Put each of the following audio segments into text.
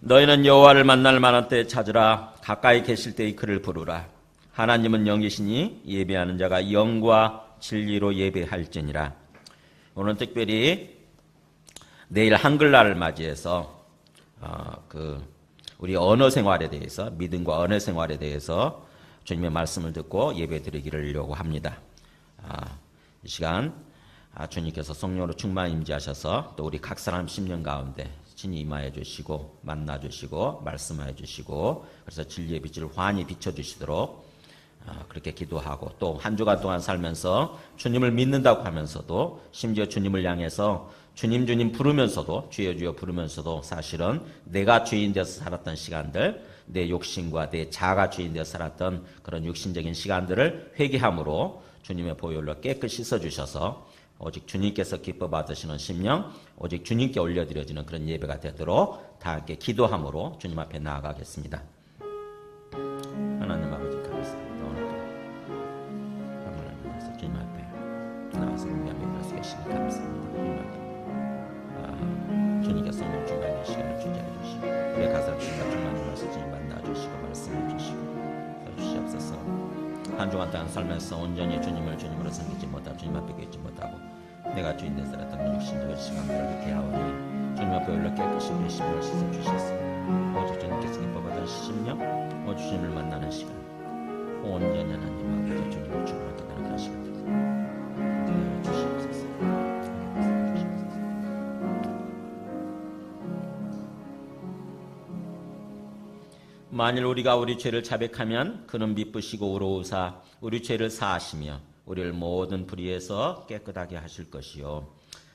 너희는 여호와를 만날 만한 때에 찾으라. 가까이 계실 때에 그를 부르라. 하나님은 영이시니 예배하는 자가 영과 진리로 예배할지니라. 오늘 특별히 내일 한글날을 맞이해서 우리 언어 생활에 대해서, 믿음과 언어 생활에 대해서 주님의 말씀을 듣고 예배 드리기를 합니다. 이 시간 주님께서 성령으로 충만 임재하셔서 또 우리 각 사람 심령 가운데 친히 임하여 주시고 만나 주시고 말씀하여 주시고, 그래서 진리의 빛을 환히 비춰주시도록 그렇게 기도하고, 또 한 주간 동안 살면서 주님을 믿는다고 하면서도, 심지어 주님을 향해서 주님 주님 부르면서도, 주여 주여 부르면서도 사실은 내가 주인 되어서 살았던 시간들, 내 욕심과 내 자아가 주인 되어서 살았던 그런 육신적인 시간들을 회개함으로 주님의 보혈로 깨끗이 씻어주셔서 오직 주님께서 기뻐 받으시는 심령, 오직 주님께 올려드려지는 그런 예배가 되도록 다 함께 기도함으로 주님 앞에 나아가겠습니다. 하나님 아버지 감사합니다. 오늘도 하나님 주님 앞에 나와서 예배할 수 계시니 감사합니다. 주님께서 성령 충만의 시간을 주게 주시고, 우리의 가슴 주님과 충만하셔서 주님 만나주시고 말씀해 주시고 주시옵소서. 한 주간 동안 살면서 온전히 주님으로 섬기지 못하고 주님 앞에 계지 못하고 내가 주인 된 살았던 육신적인 시간들을 대하오니 주님 앞에 올라 깨끗이 우리 심령을 씻어주셨습니다. 오직 주님께서 기뻐받은 심령, 오직 주님을 만나는 시간, 온전히 하나님 아버지 주님을 충만하게 되는 그런 시간들 주시옵소서. 만일 우리가 우리 죄를 자백하면 그는 미쁘시고 의로우사 우리 죄를 사하시며 우리를 모든 불의에서 깨끗하게 하실 것이요.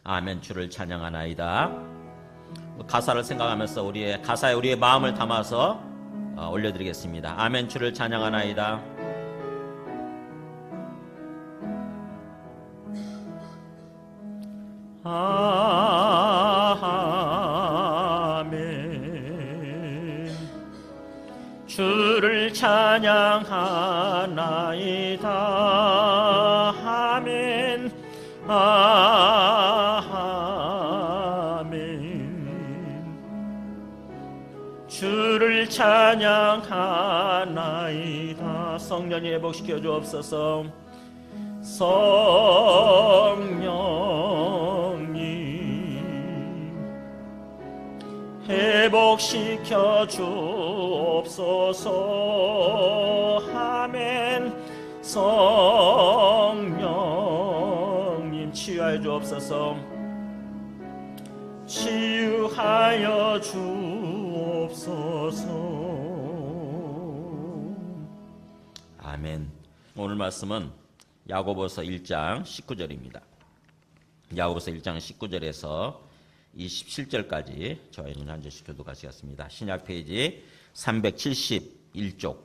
아멘. 주를 찬양하나이다. 가사를 생각하면서 우리의 마음을 담아서 올려드리겠습니다. 아멘. 주를 찬양하나이다. 아멘. 주를 찬양하나이다. 아멘. 아멘. 주를 찬양하나이다. 성령이 회복시켜 주옵소서. 성령님 회복시켜 주옵소서. 아멘. 성령님 치유하여 주옵소서. 치유하여 주옵소서. 아멘. 오늘 말씀은 야고보서 1장 19절입니다. 야고보서 1장 19절에서 27절까지 저희는 한 절씩 교독하시겠습니다. 신약 페이지 371쪽,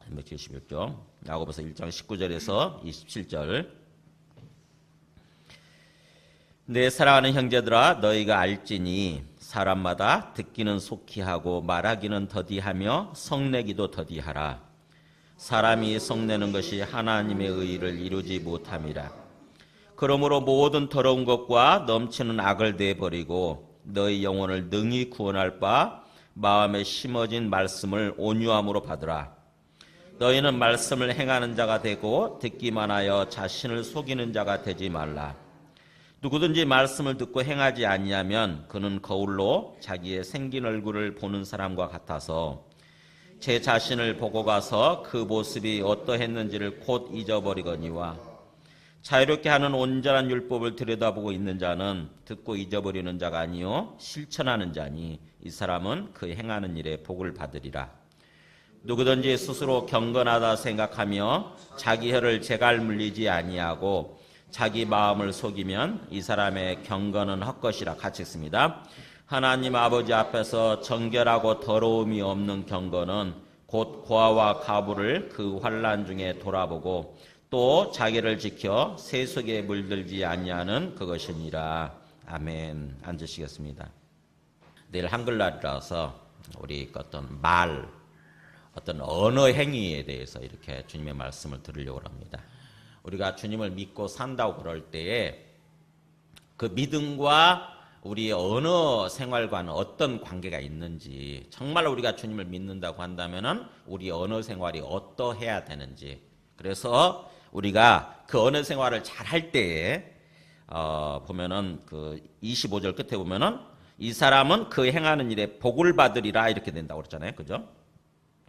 371쪽, 야고보서 1장 19절에서 27절. 내 사랑하는 형제들아, 너희가 알지니 사람마다 듣기는 속히 하고 말하기는 더디하며 성내기도 더디하라. 사람이 성내는 것이 하나님의 의를 이루지 못함이라. 그러므로 모든 더러운 것과 넘치는 악을 내버리고 너희 영혼을 능히 구원할 바 마음에 심어진 말씀을 온유함으로 받으라. 너희는 말씀을 행하는 자가 되고 듣기만 하여 자신을 속이는 자가 되지 말라. 누구든지 말씀을 듣고 행하지 아니하면 그는 거울로 자기의 생긴 얼굴을 보는 사람과 같아서 제 자신을 보고 가서 그 모습이 어떠했는지를 곧 잊어버리거니와, 자유롭게 하는 온전한 율법을 들여다보고 있는 자는 듣고 잊어버리는 자가 아니요 실천하는 자니 이 사람은 그 행하는 일에 복을 받으리라. 누구든지 스스로 경건하다 생각하며 자기 혀를 제갈 물리지 아니하고 자기 마음을 속이면 이 사람의 경건은 헛것이라. 같이 읽습니다. 하나님 아버지 앞에서 정결하고 더러움이 없는 경건은 곧 고아와 가부를 그 환난 중에 돌아보고 또 자기를 지켜 세속에 물들지 아니하는 그것이니라. 아멘. 앉으시겠습니다. 내일 한글날이라서 우리 어떤 어떤 언어 행위에 대해서 이렇게 주님의 말씀을 들으려고 합니다. 우리가 주님을 믿고 산다고 그럴 때에 그 믿음과 우리 언어 생활과는 어떤 관계가 있는지, 정말 우리가 주님을 믿는다고 한다면은 우리 언어 생활이 어떠해야 되는지, 그래서 우리가 그 언어 생활을 잘 할 때에 보면은 그 25절 끝에 보면은 이 사람은 그 행하는 일에 복을 받으리라 이렇게 된다고 그랬잖아요. 그죠?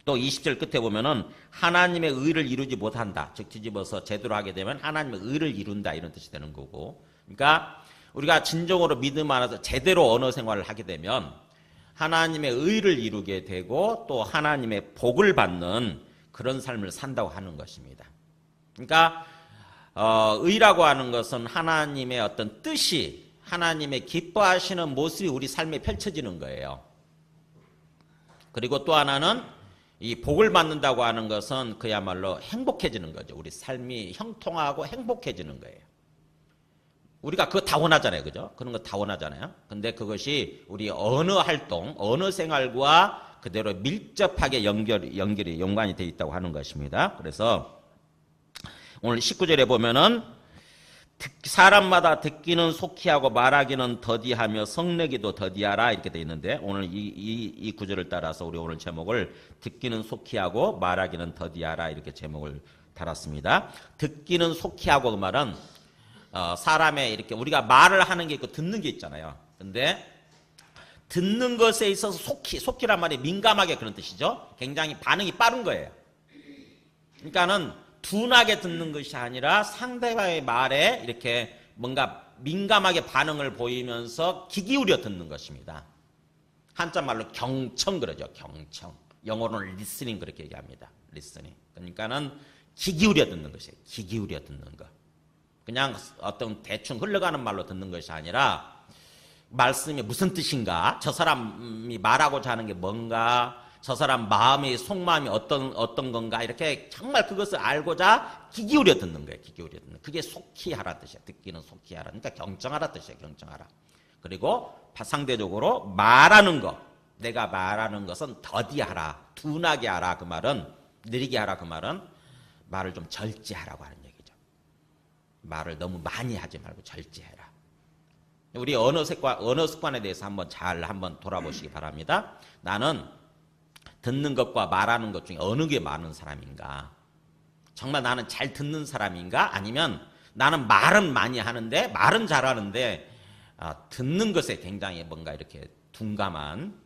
또 20절 끝에 보면은 하나님의 의를 이루지 못한다. 즉 뒤집어서 제대로 하게 되면 하나님의 의를 이룬다 이런 뜻이 되는 거고. 그러니까 우리가 진정으로 믿음 안에서 제대로 언어 생활을 하게 되면 하나님의 의를 이루게 되고 또 하나님의 복을 받는 그런 삶을 산다고 하는 것입니다. 그러니까 의라고 하는 것은 하나님의 어떤 뜻이, 하나님의 기뻐하시는 모습이 우리 삶에 펼쳐지는 거예요. 그리고 또 하나는 이 복을 받는다고 하는 것은 그야말로 행복해지는 거죠. 우리 삶이 형통하고 행복해지는 거예요. 우리가 그거 다 원하잖아요. 그죠? 그런 거 다 원하잖아요. 근데 그것이 우리 언어 활동, 언어 생활과 그대로 밀접하게 연관이 되어 있다고 하는 것입니다. 그래서 오늘 19절에 보면은 사람마다 듣기는 속히하고 말하기는 더디하며 성내기도 더디하라 이렇게 되어 있는데, 오늘 이 구절을 따라서 우리 오늘 제목을 듣기는 속히하고 말하기는 더디하라 이렇게 제목을 달았습니다. 듣기는 속히하고 그 말은 사람의 이렇게 우리가 말을 하는 게 있고 듣는 게 있잖아요. 근데 듣는 것에 있어서 속히란 말이 민감하게 그런 뜻이죠. 굉장히 반응이 빠른 거예요. 그러니까는 둔하게 듣는 것이 아니라 상대방의 말에 이렇게 뭔가 민감하게 반응을 보이면서 귀 기울여 듣는 것입니다. 한자말로 경청 그러죠. 경청. 영어로는 리스닝 그렇게 얘기합니다. 리스닝. 그러니까는 귀 기울여 듣는 것이에요. 귀 기울여 듣는 거. 그냥 어떤 대충 흘러가는 말로 듣는 것이 아니라 말씀이 무슨 뜻인가? 저 사람이 말하고자 하는 게 뭔가? 저 사람 마음의 속마음이 어떤 건가? 이렇게 정말 그것을 알고자 귀 기울여 듣는 거예요. 귀 기울여 듣는. 그게 속히 하라 뜻이야. 듣기는 속히 하라. 그러니까 경청하라 뜻이에요. 경청하라. 그리고 상대적으로 말하는 거. 내가 말하는 것은 더디하라. 둔하게 하라. 그 말은 느리게 하라. 그 말은 말을 좀 절제하라고 하는 얘기죠. 말을 너무 많이 하지 말고 절제해라. 우리 언어 습관에 대해서 한번 돌아보시기 바랍니다. 나는 듣는 것과 말하는 것 중에 어느 게 많은 사람인가? 정말 나는 잘 듣는 사람인가? 아니면 나는 말은 많이 하는데, 말은 잘하는데 듣는 것에 굉장히 뭔가 이렇게 둔감한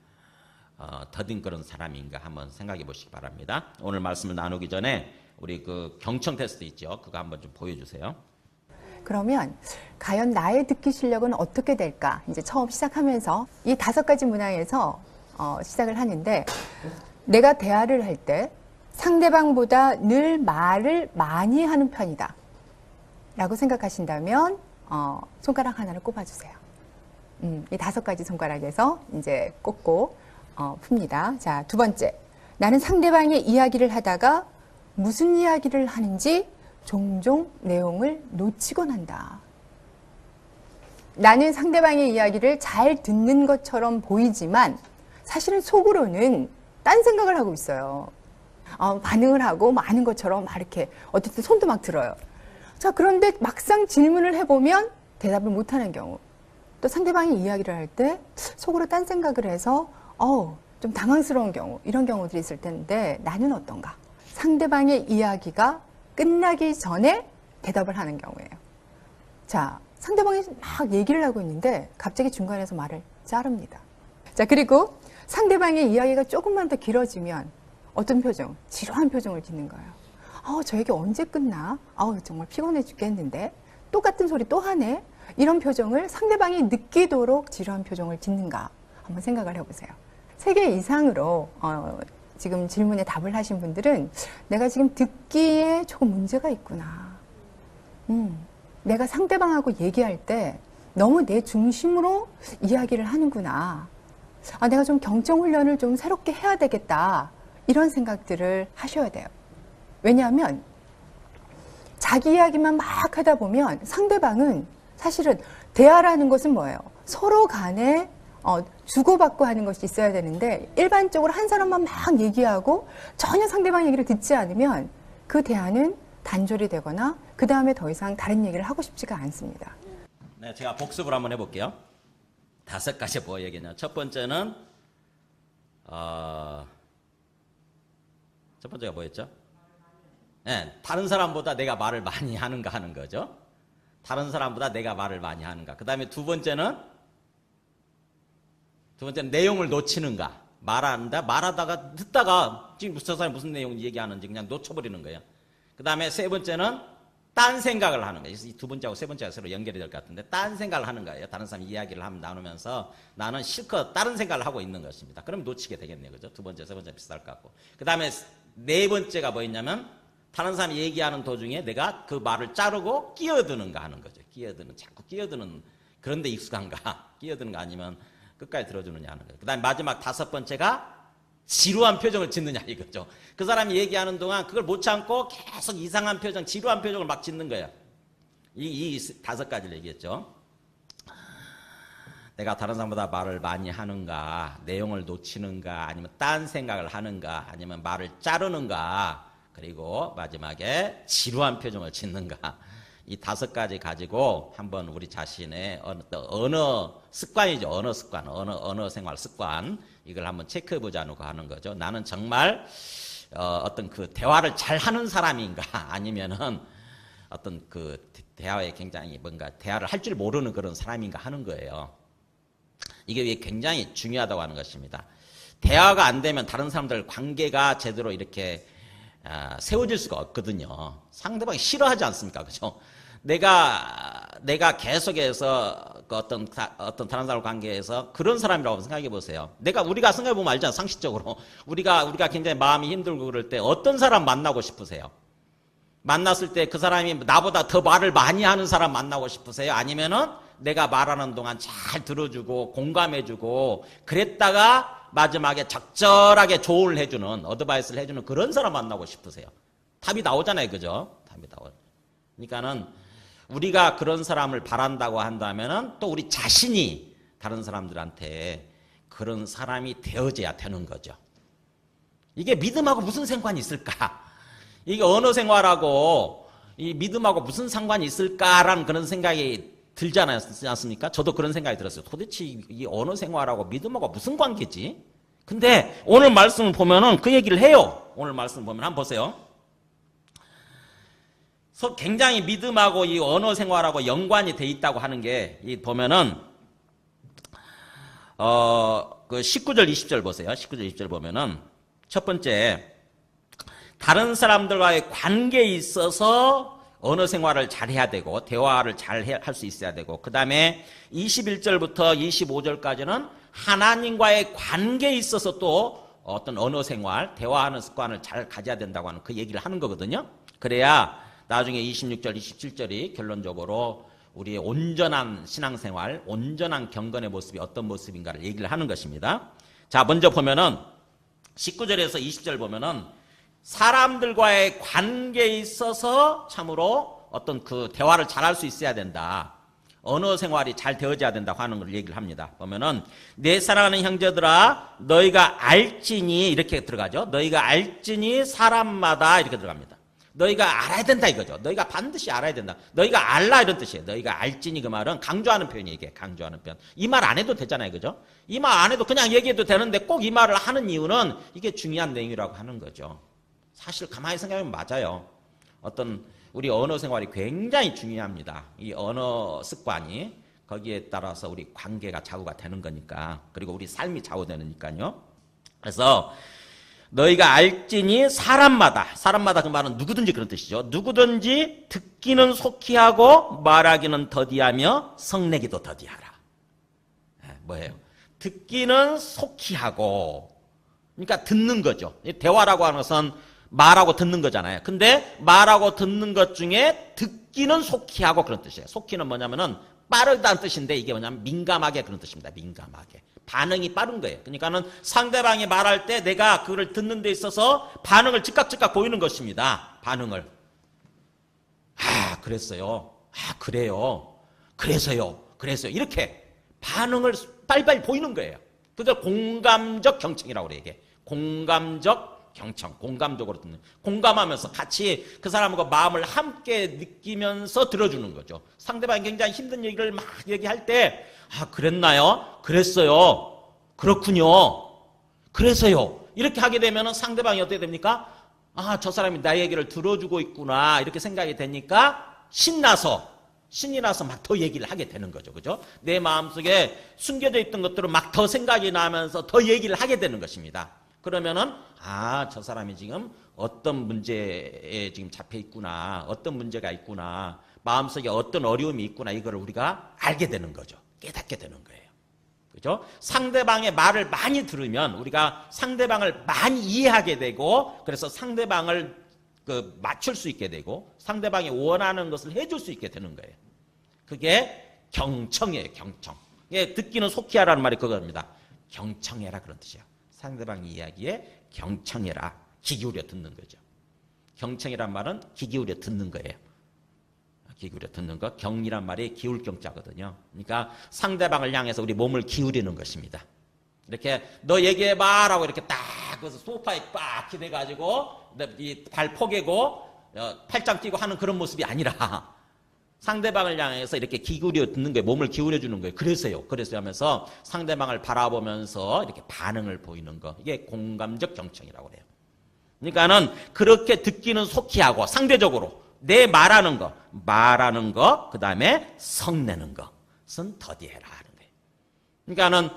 더딘 그런 사람인가 한번 생각해 보시기 바랍니다. 오늘 말씀을 나누기 전에 우리 그 경청 테스트 있죠? 그거 한번 좀 보여주세요. 그러면 과연 나의 듣기 실력은 어떻게 될까? 이제 처음 시작하면서 이 5가지 문항에서 시작을 하는데, 내가 대화를 할 때 상대방보다 늘 말을 많이 하는 편이다 라고 생각하신다면 손가락 하나를 꼽아주세요. 이 5가지 손가락에서 이제 꼽고 풉니다. 자, 2번째, 나는 상대방의 이야기를 하다가 무슨 이야기를 하는지 종종 내용을 놓치곤 한다. 나는 상대방의 이야기를 잘 듣는 것처럼 보이지만 사실은 속으로는 딴 생각을 하고 있어요. 반응을 하고 많은 것처럼 막 이렇게 어쨌든 손도 막 들어요. 자, 그런데 막상 질문을 해보면 대답을 못하는 경우, 또 상대방이 이야기를 할 때 속으로 딴 생각을 해서 좀 당황스러운 경우, 이런 경우들이 있을 텐데 나는 어떤가? 상대방의 이야기가 끝나기 전에 대답을 하는 경우예요. 자, 상대방이 막 얘기를 하고 있는데 갑자기 중간에서 말을 자릅니다. 자, 그리고 상대방의 이야기가 조금만 더 길어지면 어떤 표정? 지루한 표정을 짓는 거예요. 저 얘기 언제 끝나? 정말 피곤해 죽겠는데? 똑같은 소리 또 하네? 이런 표정을 상대방이 느끼도록 지루한 표정을 짓는가? 한번 생각을 해보세요. 3개 이상으로 지금 질문에 답을 하신 분들은 내가 지금 듣기에 조금 문제가 있구나. 내가 상대방하고 얘기할 때 너무 내 중심으로 이야기를 하는구나. 내가 좀 경청 훈련을 좀 새롭게 해야 되겠다. 이런 생각들을 하셔야 돼요. 왜냐하면 자기 이야기만 막 하다 보면 상대방은 사실은 대화라는 것은 뭐예요? 서로 간에 주고받고 하는 것이 있어야 되는데 일반적으로 한 사람만 막 얘기하고 전혀 상대방 얘기를 듣지 않으면 그 대화는 단절이 되거나 그 다음에 더 이상 다른 얘기를 하고 싶지가 않습니다. 네, 제가 복습을 한번 해볼게요. 다섯 가지 뭐 얘기냐. 첫 번째는 첫 번째가 뭐였죠? 네, 다른 사람보다 내가 말을 많이 하는가 하는 거죠. 다른 사람보다 내가 말을 많이 하는가. 그 다음에 두 번째는 내용을 놓치는가. 말하다가 듣다가 지금 저 사람이 무슨 내용 얘기하는지 그냥 놓쳐버리는 거예요. 그 다음에 세 번째는 딴 생각을 하는 거예요. 이 두 번째하고 세 번째가 서로 연결이 될 것 같은데 딴 생각을 하는 거예요. 다른 사람 이야기를 하면 나누면서 나는 실컷 다른 생각을 하고 있는 것입니다. 그럼 놓치게 되겠네요. 그죠? 두 번째, 세 번째 비슷할 것 같고. 그 다음에 네 번째가 뭐였냐면 다른 사람이 얘기하는 도중에 내가 그 말을 자르고 끼어드는가 하는 거죠. 자꾸 끼어드는, 그런데 익숙한가? 끼어드는 거 아니면 끝까지 들어주느냐 하는 거예요. 그 다음에 마지막 다섯 번째가 지루한 표정을 짓느냐 이거죠. 그 사람이 얘기하는 동안 그걸 못 참고 계속 이상한 표정, 지루한 표정을 막 짓는 거예요. 이 다섯 가지를 얘기했죠. 내가 다른 사람보다 말을 많이 하는가, 내용을 놓치는가, 아니면 딴 생각을 하는가, 아니면 말을 자르는가, 그리고 마지막에 지루한 표정을 짓는가. 이 다섯 가지 가지고 한번 우리 자신의 언어 습관이죠. 언어 습관, 언어 생활 습관. 이걸 한번 체크해 보자고 하는 거죠. 나는 정말 어떤 그 대화를 잘 하는 사람인가 아니면은 어떤 그 대화에 굉장히 뭔가 대화를 할 줄 모르는 그런 사람인가 하는 거예요. 이게 굉장히 중요하다고 하는 것입니다. 대화가 안 되면 다른 사람들 관계가 제대로 이렇게 세워질 수가 없거든요. 상대방이 싫어하지 않습니까? 그죠? 내가 계속해서 그 어떤 다른 사람 관계에서 그런 사람이라고 생각해 보세요. 우리가 생각해 보면 알잖아요. 상식적으로. 우리가 굉장히 마음이 힘들고 그럴 때 어떤 사람 만나고 싶으세요? 만났을 때 그 사람이 나보다 더 말을 많이 하는 사람 만나고 싶으세요? 아니면은 내가 말하는 동안 잘 들어주고 공감해주고 그랬다가 마지막에 적절하게 조언을 해주는, 어드바이스를 해주는 그런 사람 만나고 싶으세요? 답이 나오잖아요. 그죠? 답이 나오죠. 그러니까는 우리가 그런 사람을 바란다고 한다면은 또 우리 자신이 다른 사람들한테 그런 사람이 되어져야 되는 거죠. 이게 믿음하고 무슨 상관이 있을까? 이게 언어 생활하고 이 믿음하고 무슨 상관이 있을까라는 그런 생각이 들지 않습니까? 저도 그런 생각이 들었어요. 도대체 이 언어 생활하고 믿음하고 무슨 관계지? 근데 오늘 말씀을 보면은 그 얘기를 해요. 오늘 말씀 보면 한번 보세요. 굉장히 믿음하고 이 언어 생활하고 연관이 돼 있다고 하는 게 보면은 그 19절 20절 보세요. 19절 20절 보면은 첫 번째 다른 사람들과의 관계에 있어서 언어 생활을 잘 해야 되고 대화를 잘 할 수 있어야 되고 그 다음에 21절부터 25절까지는 하나님과의 관계에 있어서 또 어떤 언어 생활, 대화하는 습관을 잘 가져야 된다고 하는 그 얘기를 하는 거거든요. 그래야 나중에 26절, 27절이 결론적으로 우리의 온전한 신앙생활, 온전한 경건의 모습이 어떤 모습인가를 얘기를 하는 것입니다. 자, 먼저 보면은 19절에서 20절 보면은 사람들과의 관계에 있어서 참으로 어떤 그 대화를 잘할 수 있어야 된다. 언어 생활이 잘 되어져야 된다고 하는 걸 얘기를 합니다. 보면은 내 사랑하는 형제들아 너희가 알지니 이렇게 들어가죠. 너희가 알지니 사람마다 이렇게 들어갑니다. 너희가 알아야 된다 이거죠. 너희가 반드시 알아야 된다. 너희가 알라 이런 뜻이에요. 너희가 알지니 그 말은 강조하는 표현이에요. 이게 강조하는 표현. 이 말 안 해도 되잖아요. 그죠? 이 말 안 해도 그냥 얘기해도 되는데 꼭 이 말을 하는 이유는 이게 중요한 내용이라고 하는 거죠. 사실 가만히 생각하면 맞아요. 어떤 우리 언어 생활이 굉장히 중요합니다. 이 언어 습관이 거기에 따라서 우리 관계가 좌우가 되는 거니까 그리고 우리 삶이 좌우되니까요. 그래서 너희가 알지니 사람마다 그 말은 누구든지 그런 뜻이죠. 누구든지 듣기는 속히 하고 말하기는 더디하며 성내기도 더디하라. 뭐예요? 듣기는 속히 하고 그러니까 듣는 거죠. 대화라고 하는 것은 말하고 듣는 거잖아요. 근데 말하고 듣는 것 중에 듣기는 속히 하고 그런 뜻이에요. 속히는 뭐냐면은 빠르다는 뜻인데 이게 뭐냐면 민감하게 그런 뜻입니다. 민감하게. 반응이 빠른 거예요. 그러니까는 상대방이 말할 때 내가 그걸 듣는 데 있어서 반응을 즉각 보이는 것입니다. 반응을. 아, 그랬어요. 아, 그래요. 그래서요. 이렇게 반응을 빨리빨리 보이는 거예요. 그걸 공감적 경청이라고 그래요. 이게. 공감적 경청, 공감적으로 듣는. 공감하면서 같이 그 사람과 마음을 함께 느끼면서 들어주는 거죠. 상대방이 굉장히 힘든 얘기를 막 얘기할 때 그랬나요? 그랬어요. 그렇군요. 그래서요. 이렇게 하게 되면 상대방이 어떻게 됩니까? 저 사람이 나 얘기를 들어주고 있구나 이렇게 생각이 되니까 신이 나서 막 더 얘기를 하게 되는 거죠. 그죠? 내 마음속에 숨겨져 있던 것들은 막 더 생각이 나면서 더 얘기를 하게 되는 것입니다. 그러면은 저 사람이 지금 어떤 문제에 지금 잡혀 있구나, 어떤 문제가 있구나, 마음속에 어떤 어려움이 있구나, 이거를 우리가 알게 되는 거죠. 깨닫게 되는 거예요. 그죠? 상대방의 말을 많이 들으면 우리가 상대방을 많이 이해하게 되고, 그래서 상대방을 맞출 수 있게 되고, 상대방이 원하는 것을 해줄 수 있게 되는 거예요. 그게 경청이에요. 경청. 예, 듣기는 속히 하라는 말이 그겁니다. 경청해라 그런 뜻이에요. 상대방 이야기에 경청해라. 귀 기울여 듣는 거죠. 경청이란 말은 귀 기울여 듣는 거예요. 귀 기울여 듣는 거. 경이란 말이 기울 경자거든요. 그러니까 상대방을 향해서 우리 몸을 기울이는 것입니다. 이렇게 너 얘기해봐 라고 이렇게 딱 그래서 소파에 빡 기대가지고 이 발 포개고 팔짱 끼고 하는 그런 모습이 아니라 상대방을 향해서 이렇게 귀 기울여 듣는 거예요. 몸을 기울여 주는 거예요. 그래서요 하면서 상대방을 바라보면서 이렇게 반응을 보이는 거. 이게 공감적 경청이라고 해요. 그러니까는 그렇게 듣기는 속히 하고 상대적으로 내 말하는 거, 그 다음에 성내는 것은 더디해라 하는 거예요. 그러니까는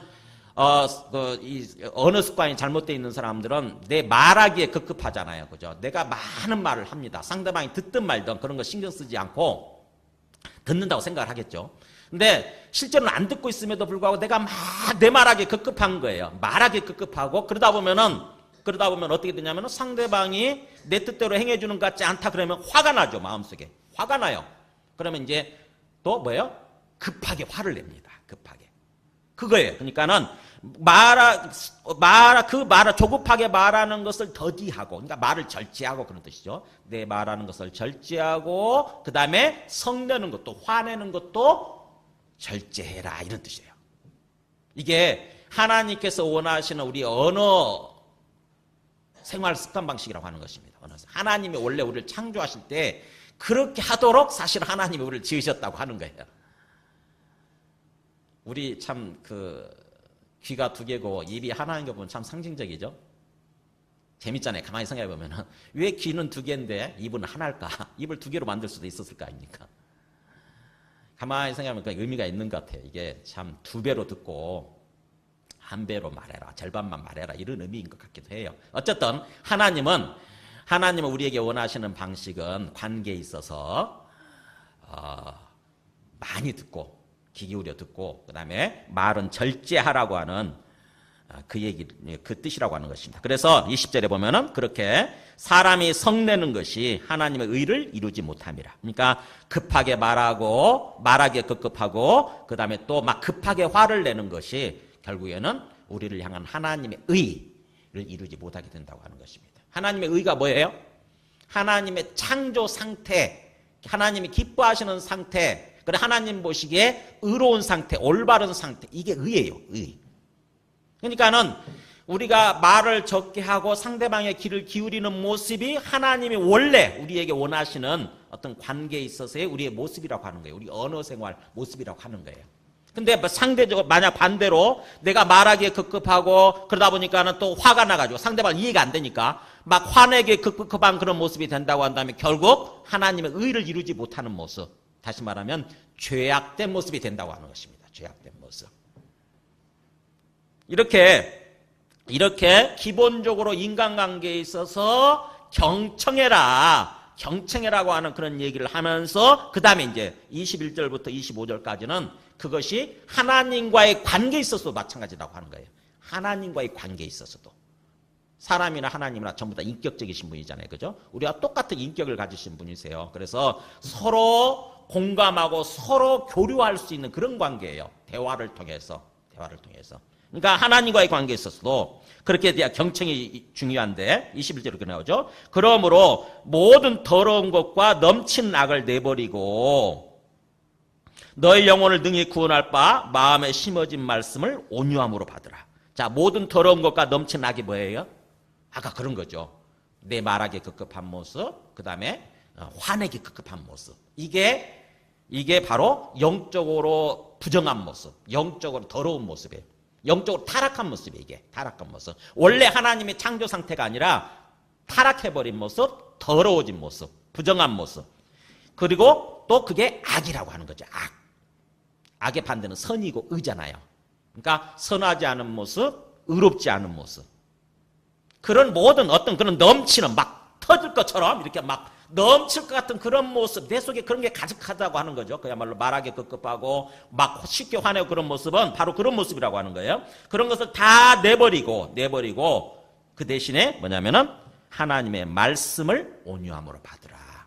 언어 습관이 잘못되어 있는 사람들은 내 말하기에 급급하잖아요. 그죠? 내가 많은 말을 합니다. 상대방이 듣든 말든 그런 거 신경 쓰지 않고 듣는다고 생각을 하겠죠. 근데 실제로는 안 듣고 있음에도 불구하고 내가 막 내 말하기에 급급한 거예요. 말하기에 급급하고 그러다 보면 어떻게 되냐면 상대방이 내 뜻대로 행해주는 것 같지 않다 그러면 화가 나죠. 마음속에. 화가 나요. 그러면 이제 또 뭐예요? 급하게 화를 냅니다. 급하게. 그거예요. 그러니까는 조급하게 말하는 것을 더디하고, 그러니까 말을 절제하고 그런 뜻이죠. 내 말하는 것을 절제하고, 그 다음에 성내는 것도, 화내는 것도 절제해라. 이런 뜻이에요. 이게 하나님께서 원하시는 우리 언어 생활 습관 방식이라고 하는 것입니다. 하나님이 원래 우리를 창조하실 때 그렇게 하도록 사실 하나님이 우리를 지으셨다고 하는 거예요. 우리 참 귀가 두 개고 입이 하나인 거 보면 참 상징적이죠. 재밌잖아요. 가만히 생각해 보면 왜 귀는 두 개인데 입은 하나일까? 입을 두 개로 만들 수도 있었을 거 아닙니까? 가만히 생각하면 의미가 있는 것 같아요. 이게 참 두 배로 듣고 한 배로 말해라, 절반만 말해라 이런 의미인 것 같기도 해요. 어쨌든 하나님은 우리에게 원하시는 방식은 관계에 있어서 많이 듣고 귀 기울여 듣고 그 다음에 말은 절제하라고 하는 그 뜻이라고 하는 것입니다. 그래서 20절에 보면은 그렇게 사람이 성내는 것이 하나님의 의를 이루지 못함이라. 그러니까 급하게 말하기에 급급하고 그 다음에 또 막 급하게 화를 내는 것이 결국에는 우리를 향한 하나님의 의를 이루지 못하게 된다고 하는 것입니다. 하나님의 의가 뭐예요? 하나님의 창조 상태, 하나님이 기뻐하시는 상태, 그래 하나님 보시기에 의로운 상태, 올바른 상태, 이게 의예요. 의. 그러니까는 우리가 말을 적게 하고 상대방의 귀를 기울이는 모습이 하나님이 원래 우리에게 원하시는 어떤 관계에 있어서의 우리의 모습이라고 하는 거예요. 우리 언어 생활 모습이라고 하는 거예요. 근데 상대적으로 만약 반대로 내가 말하기에 급급하고 그러다 보니까는 또 화가 나가지고 상대방 이해가 안 되니까 막 화내기에 급급한 그런 모습이 된다고 한다면 결국 하나님의 의를 이루지 못하는 모습, 다시 말하면 죄악된 모습이 된다고 하는 것입니다. 죄악된 모습. 이렇게 기본적으로 인간관계에 있어서 경청해라고 하는 그런 얘기를 하면서 그 다음에 이제 21절부터 25절까지는 그것이 하나님과의 관계에 있어서도 마찬가지라고 하는 거예요. 하나님과의 관계에 있어서도. 사람이나 하나님이나 전부 다 인격적이신 분이잖아요. 그죠? 우리와 똑같은 인격을 가지신 분이세요. 그래서 서로 공감하고 서로 교류할 수 있는 그런 관계예요. 대화를 통해서. 그러니까 하나님과의 관계에 있어서도 그렇게 대한 경청이 중요한데 21절로 이렇게 나오죠. 그러므로 모든 더러운 것과 넘치는 악을 내버리고 너의 영혼을 능히 구원할 바 마음에 심어진 말씀을 온유함으로 받으라. 자, 모든 더러운 것과 넘치는 악이 뭐예요? 아까 그런 거죠. 내 말하기 급급한 모습, 그 다음에 화내기 급급한 모습. 이게 바로 영적으로 부정한 모습, 영적으로 더러운 모습이에요. 영적으로 타락한 모습이에요. 이게 타락한 모습. 원래 하나님의 창조 상태가 아니라 타락해버린 모습, 더러워진 모습, 부정한 모습. 그리고 또 그게 악이라고 하는 거죠. 악. 악의 반대는 선이고 의잖아요. 그러니까 선하지 않은 모습, 의롭지 않은 모습. 그런 모든 어떤 그런 넘치는 막 터질 것처럼 이렇게 막 넘칠 것 같은 그런 모습, 내 속에 그런 게 가득하다고 하는 거죠. 그야말로 말하기 급급하고 막 쉽게 화내고 그런 모습은 바로 그런 모습이라고 하는 거예요. 그런 것을 다 내버리고 그 대신에 뭐냐면은 하나님의 말씀을 온유함으로 받으라.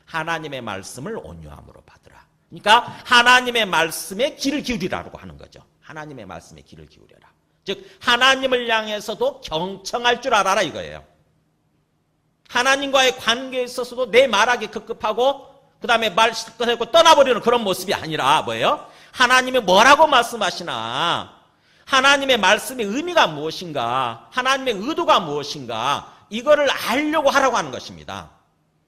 하나님의 말씀을 온유함으로 받으라. 그러니까 하나님의 말씀에 귀를 기울이라고 하는 거죠. 하나님의 말씀에 귀를 기울여라. 즉 하나님을 향해서도 경청할 줄 알아라 이거예요. 하나님과의 관계에 있어서도 내 말하기 급급하고 그 다음에 말 시끄럽고 떠나버리는 그런 모습이 아니라 뭐예요? 하나님이 뭐라고 말씀하시나, 하나님의 말씀의 의미가 무엇인가, 하나님의 의도가 무엇인가, 이거를 알려고 하라고 하는 것입니다.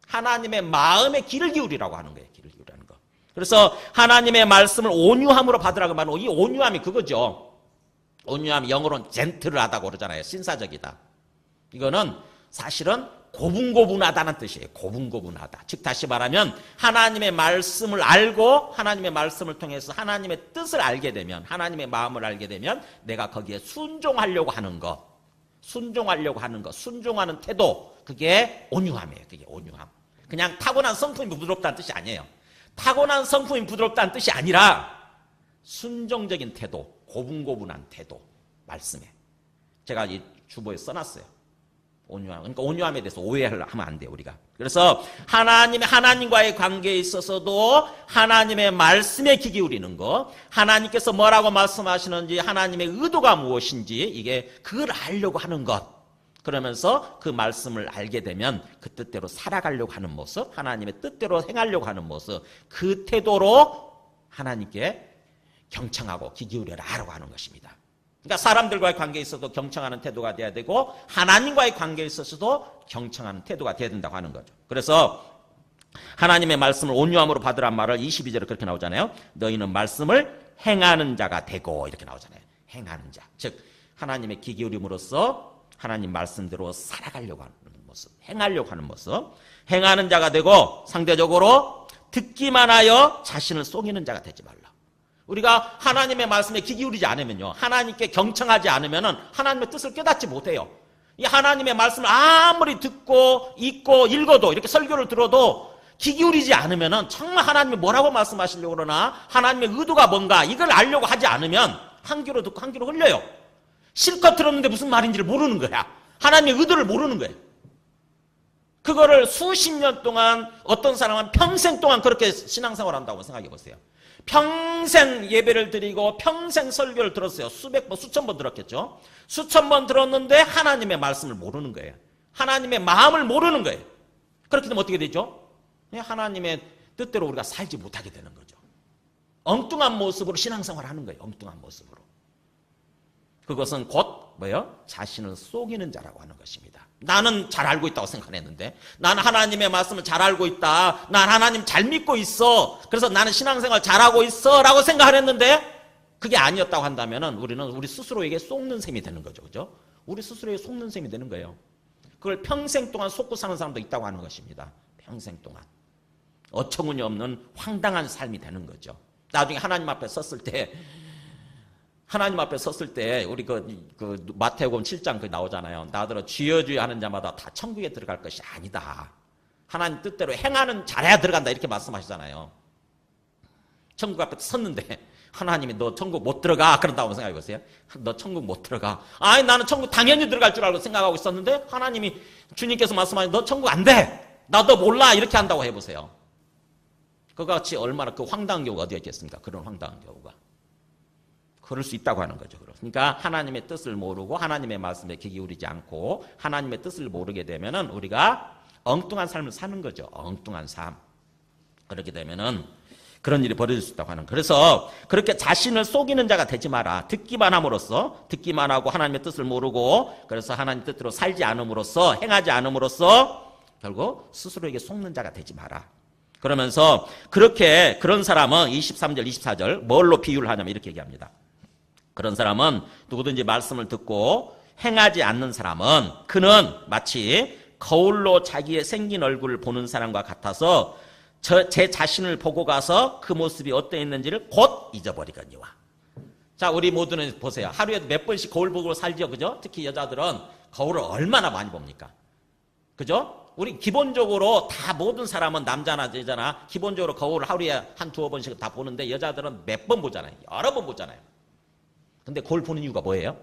하나님의 마음에 귀를 기울이라고 하는 거예요. 귀를 기울이라는 거. 그래서 하나님의 말씀을 온유함으로 받으라고 말하는 이 온유함이 그거죠. 온유함이 영어로는 젠틀하다고 그러잖아요. 신사적이다. 이거는 사실은 고분고분하다는 뜻이에요. 고분고분하다. 즉 다시 말하면 하나님의 말씀을 알고 하나님의 말씀을 통해서 하나님의 뜻을 알게 되면, 하나님의 마음을 알게 되면 내가 거기에 순종하려고 하는 것, 순종하는 태도, 그게 온유함이에요. 그게 온유함. 그냥 타고난 성품이 부드럽다는 뜻이 아니에요. 타고난 성품이 부드럽다는 뜻이 아니라 순종적인 태도, 고분고분한 태도, 말씀에. 제가 이 주보에 써놨어요. 온유함. 그러니까 온유함에 대해서 오해하면 안 돼요, 우리가. 그래서 하나님과의 관계에 있어서도 하나님의 말씀에 귀 기울이는 거, 하나님께서 뭐라고 말씀하시는지, 하나님의 의도가 무엇인지, 이게 그걸 알려고 하는 것. 그러면서 그 말씀을 알게 되면 그 뜻대로 살아가려고 하는 모습, 하나님의 뜻대로 행하려고 하는 모습, 그 태도로 하나님께 경청하고 귀 기울여라 하라고 하는 것입니다. 그러니까 사람들과의 관계에 있어서도 경청하는 태도가 돼야 되고 하나님과의 관계에 있어서도 경청하는 태도가 돼야 된다고 하는 거죠. 그래서 하나님의 말씀을 온유함으로 받으란 말을 22절에 그렇게 나오잖아요. 너희는 말씀을 행하는 자가 되고, 이렇게 나오잖아요. 행하는 자. 즉 하나님의 귀 기울임으로써 하나님 말씀대로 살아가려고 하는 모습, 행하려고 하는 모습. 행하는 자가 되고 상대적으로 듣기만 하여 자신을 속이는 자가 되지 말라. 우리가 하나님의 말씀에 귀 기울이지 않으면요, 하나님께 경청하지 않으면 하나님의 뜻을 깨닫지 못해요. 이 하나님의 말씀을 아무리 듣고 읽고 읽어도, 이렇게 설교를 들어도 귀 기울이지 않으면 정말 하나님이 뭐라고 말씀하시려고 그러나, 하나님의 의도가 뭔가 이걸 알려고 하지 않으면 한 귀로 듣고 한 귀로 흘려요. 실컷 들었는데 무슨 말인지를 모르는 거야. 하나님의 의도를 모르는 거예요. 그거를 수십 년 동안, 어떤 사람은 평생 동안 그렇게 신앙생활을 한다고 생각해 보세요. 평생 예배를 드리고 평생 설교를 들었어요. 수백 번, 수천 번 들었겠죠. 수천 번 들었는데 하나님의 말씀을 모르는 거예요. 하나님의 마음을 모르는 거예요. 그렇게 되면 어떻게 되죠? 하나님의 뜻대로 우리가 살지 못하게 되는 거죠. 엉뚱한 모습으로 신앙생활을 하는 거예요. 엉뚱한 모습으로. 그것은 곧 뭐예요? 자신을 속이는 자라고 하는 것입니다. 나는 잘 알고 있다고 생각했는데, 나는 하나님의 말씀을 잘 알고 있다, 난 하나님 잘 믿고 있어, 그래서 나는 신앙생활 잘하고 있어 라고 생각을 했는데 그게 아니었다고 한다면 우리는 우리 스스로에게 속는 셈이 되는 거죠. 그죠? 우리 스스로에게 속는 셈이 되는 거예요. 그걸 평생 동안 속고 사는 사람도 있다고 하는 것입니다. 평생 동안 어처구니 없는 황당한 삶이 되는 거죠. 나중에 하나님 앞에 섰을 때, 우리 그 마태복음 7장 그 나오잖아요. 나더러 주여 주여 하는 자마다 다 천국에 들어갈 것이 아니다. 하나님 뜻대로 행하는 잘해야 들어간다, 이렇게 말씀하시잖아요. 천국 앞에 섰는데 하나님이 너 천국 못 들어가 그런다고 생각해 보세요. 너 천국 못 들어가. 아니 나는 천국 당연히 들어갈 줄 알고 생각하고 있었는데 하나님이, 주님께서 말씀하신 너 천국 안 돼, 나 너 몰라, 이렇게 한다고 해보세요. 그와 같이 얼마나 그 황당한 경우가 어디에 있겠습니까? 그런 황당한 경우가. 그럴 수 있다고 하는 거죠. 그러니까 하나님의 뜻을 모르고 하나님의 말씀에 귀 기울이지 않고 하나님의 뜻을 모르게 되면은 우리가 엉뚱한 삶을 사는 거죠. 엉뚱한 삶. 그렇게 되면은 그런 일이 벌어질 수 있다고 하는. 그래서 그렇게 자신을 속이는 자가 되지 마라. 듣기만 함으로써, 듣기만 하고 하나님의 뜻을 모르고 그래서 하나님 뜻대로 살지 않음으로써, 행하지 않음으로써 결국 스스로에게 속는 자가 되지 마라. 그러면서 그렇게 그런 사람은 23절 24절 뭘로 비유를 하냐면 이렇게 얘기합니다. 그런 사람은 누구든지 말씀을 듣고 행하지 않는 사람은 그는 마치 거울로 자기의 생긴 얼굴을 보는 사람과 같아서 제 자신을 보고 가서 그 모습이 어떠했는지를 곧 잊어버리거니와. 자, 우리 모두는 보세요. 하루에 몇 번씩 거울 보고 살죠, 그죠? 특히 여자들은 거울을 얼마나 많이 봅니까? 그죠? 우리 기본적으로 다 모든 사람은 남자나 여자나 기본적으로 거울을 하루에 한 두어 번씩 다 보는데 여자들은 몇 번 보잖아요. 여러 번 보잖아요. 근데 거울 보는 이유가 뭐예요?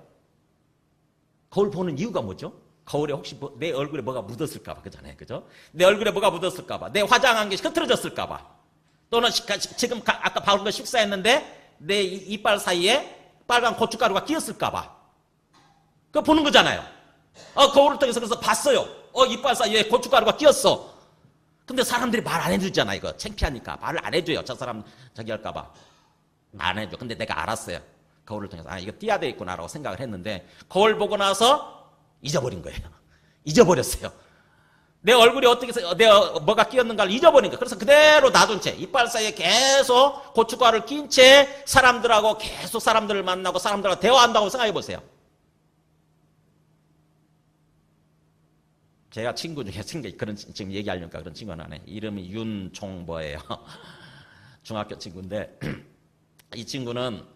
거울 보는 이유가 뭐죠? 거울에 혹시 내 얼굴에 뭐가 묻었을까봐 그잖아요, 그죠? 내 얼굴에 뭐가 묻었을까봐, 내 화장한 게 흐트러졌을까봐, 또는 지금 아까 방금 식사했는데 내 이빨 사이에 빨간 고춧가루가 끼었을까봐, 그거 보는 거잖아요. 거울을 통해서 그래서 봤어요. 이빨 사이에 고춧가루가 끼었어. 근데 사람들이 말 안 해주잖아, 이거 창피하니까 말을 안 해줘요. 저 사람 저기 할까봐 안 해줘. 근데 내가 알았어요. 거울을 통해서 이거 띄야 돼 있구나라고 생각을 했는데 거울 보고 나서 잊어버린 거예요. 잊어버렸어요. 내 얼굴이 어떻게 내가 뭐가 끼었는가를 잊어버린 거예요. 그래서 그대로 놔둔 채 이빨 사이에 계속 고춧가루를 낀 채 사람들하고 계속 사람들을 만나고 사람들하고 대화한다고 생각해 보세요. 제가 친구 중에 그런 지금 얘기하려니까 그런 친구가 나네. 이름이 윤종보예요. 중학교 친구인데 이 친구는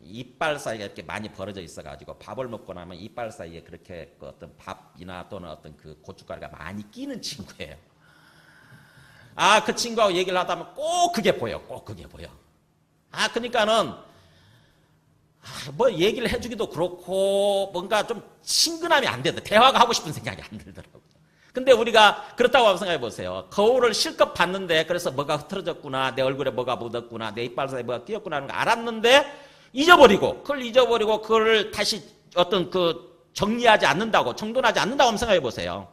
이빨 사이가 이렇게 많이 벌어져 있어가지고 밥을 먹고 나면 이빨 사이에 그렇게 그 어떤 밥이나 또는 어떤 그 고춧가루가 많이 끼는 친구예요. 그 친구하고 얘기를 하다 보면 꼭 그게 보여. 꼭 그게 보여. 그러니까는 뭐 얘기를 해주기도 그렇고 뭔가 좀 친근함이 안 되더. 대화가 하고 싶은 생각이 안 들더라고요. 근데 우리가 그렇다고 한번 생각해 보세요. 거울을 실컷 봤는데 그래서 뭐가 흐트러졌구나, 내 얼굴에 뭐가 묻었구나, 내 이빨 사이에 뭐가 끼었구나 하는 거 알았는데 잊어버리고 그걸 다시 어떤 그 정리하지 않는다고, 정돈하지 않는다고 한번 생각해 보세요.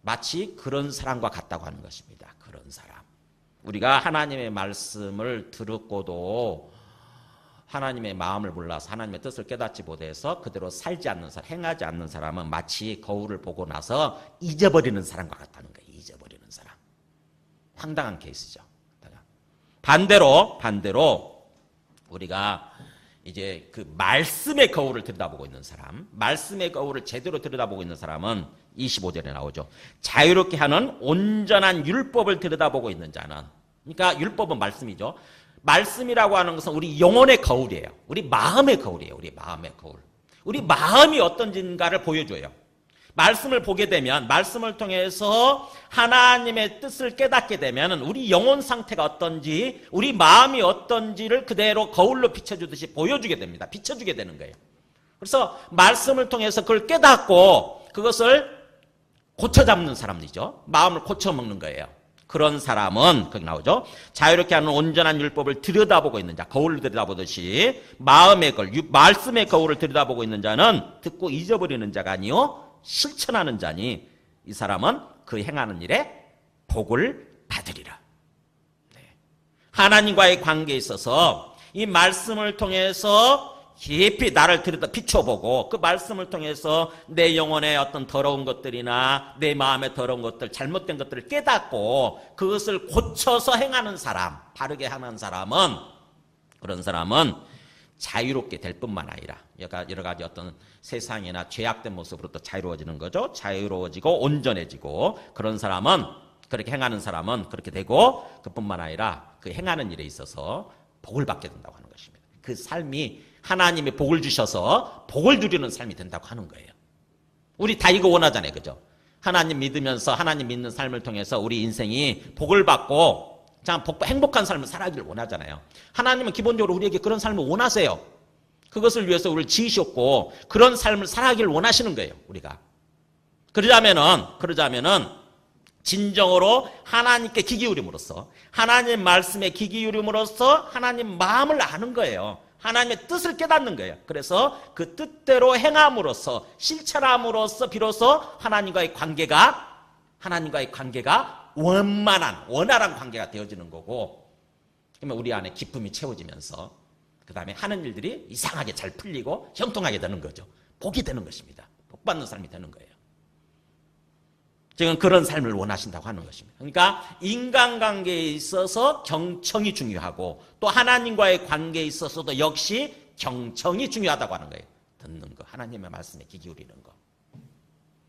마치 그런 사람과 같다고 하는 것입니다. 그런 사람. 우리가 하나님의 말씀을 들었고도 하나님의 마음을 몰라서 하나님의 뜻을 깨닫지 못해서 그대로 살지 않는 사람, 행하지 않는 사람은 마치 거울을 보고 나서 잊어버리는 사람과 같다는 거예요. 잊어버리는 사람. 황당한 케이스죠. 반대로 우리가 이제 그 말씀의 거울을 들여다보고 있는 사람, 말씀의 거울을 제대로 들여다보고 있는 사람은 25절에 나오죠. 자유롭게 하는 온전한 율법을 들여다보고 있는 자는, 그러니까 율법은 말씀이죠. 말씀이라고 하는 것은 우리 영혼의 거울이에요. 우리 마음의 거울이에요. 우리 마음의 거울. 우리 마음이 어떤지인가를 보여줘요. 말씀을 보게 되면, 말씀을 통해서 하나님의 뜻을 깨닫게 되면 우리 영혼 상태가 어떤지, 우리 마음이 어떤지를 그대로 거울로 비춰주듯이 보여주게 됩니다. 비춰주게 되는 거예요. 그래서 말씀을 통해서 그걸 깨닫고 그것을 고쳐잡는 사람이죠. 마음을 고쳐먹는 거예요. 그런 사람은 거기 나오죠. 자유롭게 하는 온전한 율법을 들여다보고 있는 자, 거울을 들여다보듯이 마음의 거울, 말씀의 거울을 들여다보고 있는 자는 듣고 잊어버리는 자가 아니요 실천하는 자니 이 사람은 그 행하는 일에 복을 받으리라. 네. 하나님과의 관계에 있어서 이 말씀을 통해서 깊이 나를 비춰보고 그 말씀을 통해서 내 영혼의 어떤 더러운 것들이나 내 마음의 더러운 것들, 잘못된 것들을 깨닫고 그것을 고쳐서 행하는 사람, 바르게 하는 사람은, 그런 사람은 자유롭게 될 뿐만 아니라 여러 가지 어떤 세상이나 죄악된 모습으로부터 자유로워지는 거죠. 자유로워지고 온전해지고, 그런 사람은, 그렇게 행하는 사람은 그렇게 되고, 그뿐만 아니라 그 행하는 일에 있어서 복을 받게 된다고 하는 것입니다. 그 삶이 하나님이 복을 주셔서 복을 누리는 삶이 된다고 하는 거예요. 우리 다 이거 원하잖아요. 그죠? 하나님 믿으면서 하나님 믿는 삶을 통해서 우리 인생이 복을 받고 참 행복한 삶을 살아가기를 원하잖아요. 하나님은 기본적으로 우리에게 그런 삶을 원하세요. 그것을 위해서 우리를 지으셨고 그런 삶을 살아가기를 원하시는 거예요. 우리가. 그러자면은 진정으로 하나님께 귀 기울임으로써, 하나님 말씀에 귀 기울임으로써 하나님 마음을 아는 거예요. 하나님의 뜻을 깨닫는 거예요. 그래서 그 뜻대로 행함으로써, 실천함으로써 비로소 하나님과의 관계가 원활한 관계가 되어지는 거고, 그러면 우리 안에 기쁨이 채워지면서 그 다음에 하는 일들이 이상하게 잘 풀리고 형통하게 되는 거죠. 복이 되는 것입니다. 복 받는 삶이 되는 거예요. 지금 그런 삶을 원하신다고 하는 것입니다. 그러니까 인간관계에 있어서 경청이 중요하고 또 하나님과의 관계에 있어서도 역시 경청이 중요하다고 하는 거예요. 듣는 거, 하나님의 말씀에 귀 기울이는 거.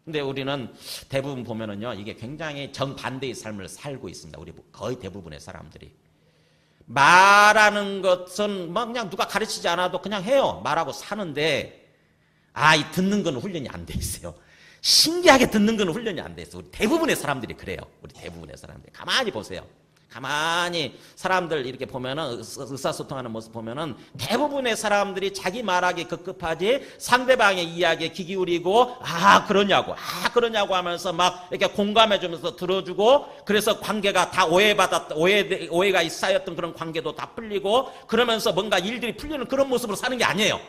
근데 우리는 대부분 보면은요, 이게 굉장히 정반대의 삶을 살고 있습니다. 우리 거의 대부분의 사람들이. 말하는 것은 뭐 그냥 누가 가르치지 않아도 그냥 해요. 말하고 사는데, 이 듣는 건 훈련이 안 돼 있어요. 신기하게 듣는 건 훈련이 안 돼 있어요. 우리 대부분의 사람들이 그래요. 우리 대부분의 사람들이. 가만히 보세요. 가만히 사람들 이렇게 보면은 의사소통하는 모습 보면은 대부분의 사람들이 자기 말하기 급급하지 상대방의 이야기에 귀 기울이고 그러냐고 하면서 막 이렇게 공감해 주면서 들어주고 그래서 관계가 다 오해가 쌓였던 그런 관계도 다 풀리고 그러면서 뭔가 일들이 풀리는 그런 모습으로 사는 게 아니에요.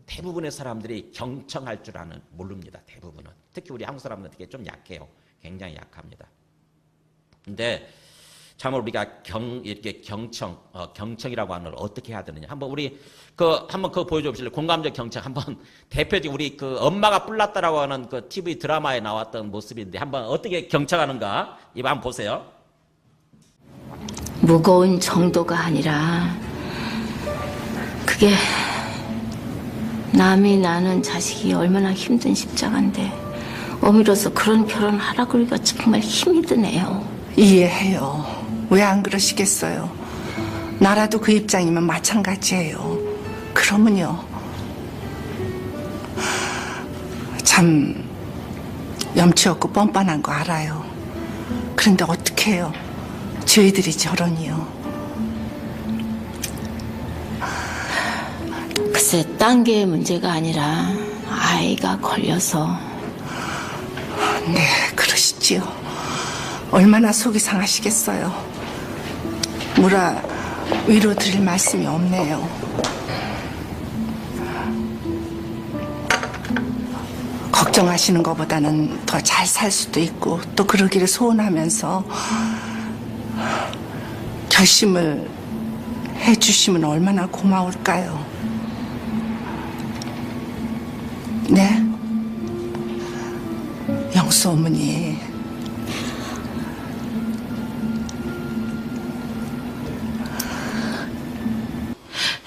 대부분의 사람들이 경청할 줄 모릅니다. 대부분은. 특히 우리 한국 사람들은 되게 좀 약해요. 굉장히 약합니다. 근데 참으로 우리가 이렇게 경청이라고 하는 걸 어떻게 해야 되느냐. 한번 우리 한번 그거 보여줘 보실래요? 공감적 경청. 한번 대표적인 우리 엄마가 뿔났다라고 하는 그 TV 드라마에 나왔던 모습인데 한번 어떻게 경청하는가 이거 한번 보세요. 무거운 정도가 아니라 그게 남이 낳는 자식이 얼마나 힘든 십자가인데 어미로서 그런 결혼을 하라 그러기가 정말 힘이 드네요. 이해해요. 왜 안 그러시겠어요? 나라도 그 입장이면 마찬가지예요. 그러면요. 참 염치 없고 뻔뻔한 거 알아요. 그런데 어떻게 해요? 저희들이 저러니요. 글쎄 딴 게 문제가 아니라 아이가 걸려서. 네, 그러시지요. 얼마나 속이 상하시겠어요. 뭐라 위로 드릴 말씀이 없네요. 걱정하시는 것보다는 더 잘 살 수도 있고 또 그러기를 소원하면서 결심을 해주시면 얼마나 고마울까요. 네? 영수 어머니.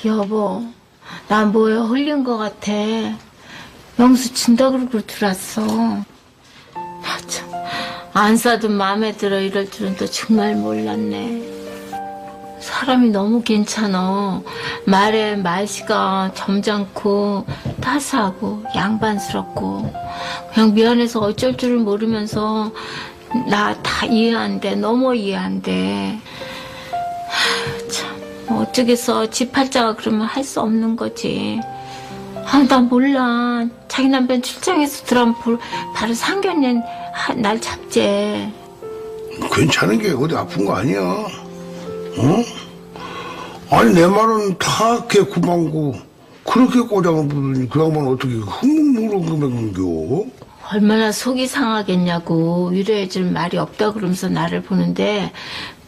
여보, 나 뭐에 홀린 것 같아. 영수 준다 그러고 들었어. 나 참, 안 사도 마음에 들어 이럴 줄은 또 정말 몰랐네. 사람이 너무 괜찮아. 말에 말씨가 점잖고 따스하고 양반스럽고 그냥 미안해서 어쩔 줄을 모르면서 나 다 이해한대. 너무 이해한대. 참 어쩌겠어. 지 팔자가 그러면 할 수 없는 거지. 나 몰라. 자기 남편 출장에서 들어오면 바로 상견례 날 잡재. 괜찮은 게 어디 아픈 거 아니야? 어? 아니 내 말은 다 개구망고 그렇게 꼬장을 부르니 그 양반 어떻게 흥흥무릉무릉겨? 얼마나 속이 상하겠냐고. 위로해줄 말이 없다 그러면서 나를 보는데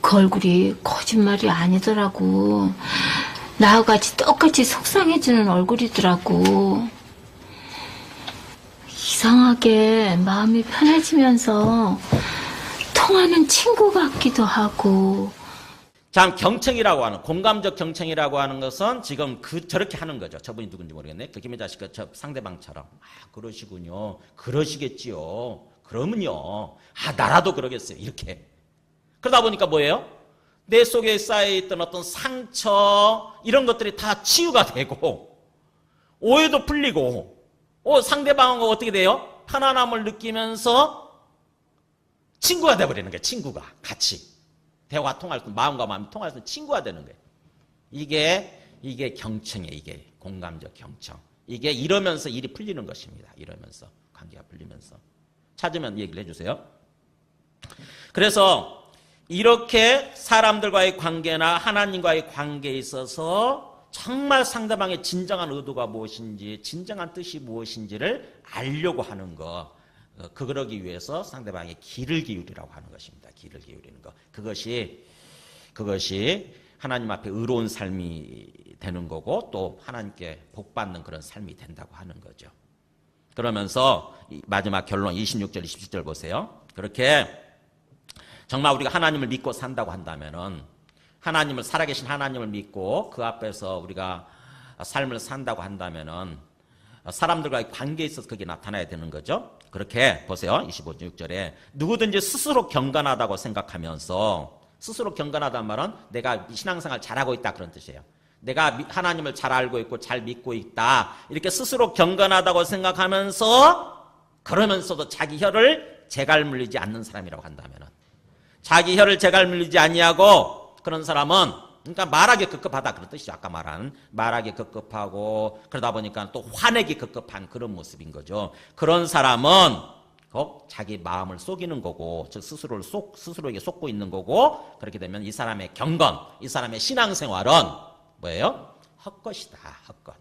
그 얼굴이 거짓말이 아니더라고. 나와 같이 똑같이 속상해지는 얼굴이더라고. 이상하게 마음이 편해지면서 통하는 친구 같기도 하고. 참 경청이라고 하는 공감적 경청이라고 하는 것은 지금 저렇게 하는 거죠. 저분이 누군지 모르겠네. 그 김혜자 씨가 저 상대방처럼 그러시군요. 그러시겠지요. 그러면요. 나라도 그러겠어요. 이렇게. 그러다 보니까 뭐예요? 내 속에 쌓여있던 어떤 상처 이런 것들이 다 치유가 되고 오해도 풀리고 상대방과 어떻게 돼요? 편안함을 느끼면서 친구가 돼버리는 거예요. 친구가 같이 대화 통할 수 마음과 마음이 통할 수 친구가 되는 거예요. 이게 경청이에요. 이게 공감적 경청. 이게 이러면서 일이 풀리는 것입니다. 이러면서 관계가 풀리면서 찾으면 얘기를 해주세요. 그래서 이렇게 사람들과의 관계나 하나님과의 관계에 있어서 정말 상대방의 진정한 의도가 무엇인지 진정한 뜻이 무엇인지를 알려고 하는 거 그러기 위해서 상대방의 귀를 기울이라고 하는 것입니다. 귀를 기울이는 거. 그것이 그것이 하나님 앞에 의로운 삶이 되는 거고 또 하나님께 복받는 그런 삶이 된다고 하는 거죠. 그러면서 마지막 결론 26절 27절 보세요. 그렇게 정말 우리가 하나님을 믿고 산다고 한다면은 하나님을 살아계신 하나님을 믿고 그 앞에서 우리가 삶을 산다고 한다면은 사람들과의 관계에 있어서 그게 나타나야 되는 거죠. 그렇게 보세요. 26절에 누구든지 스스로 경건하다고 생각하면서 스스로 경건하다는 말은 내가 신앙생활 잘하고 있다 그런 뜻이에요. 내가 하나님을 잘 알고 있고 잘 믿고 있다. 이렇게 스스로 경건하다고 생각하면서 그러면서도 자기 혀를 재갈 물리지 않는 사람이라고 한다면은 자기 혀를 재갈 물리지 아니하고 그런 사람은 그러니까 말하기 급급하다 그런 뜻이죠. 아까 말한 말하기 급급하고 그러다 보니까 또 화내기 급급한 그런 모습인 거죠. 그런 사람은 꼭 자기 마음을 속이는 거고 즉 스스로에게 속고 있는 거고 그렇게 되면 이 사람의 경건, 이 사람의 신앙생활은 뭐예요? 헛것이다. 헛것.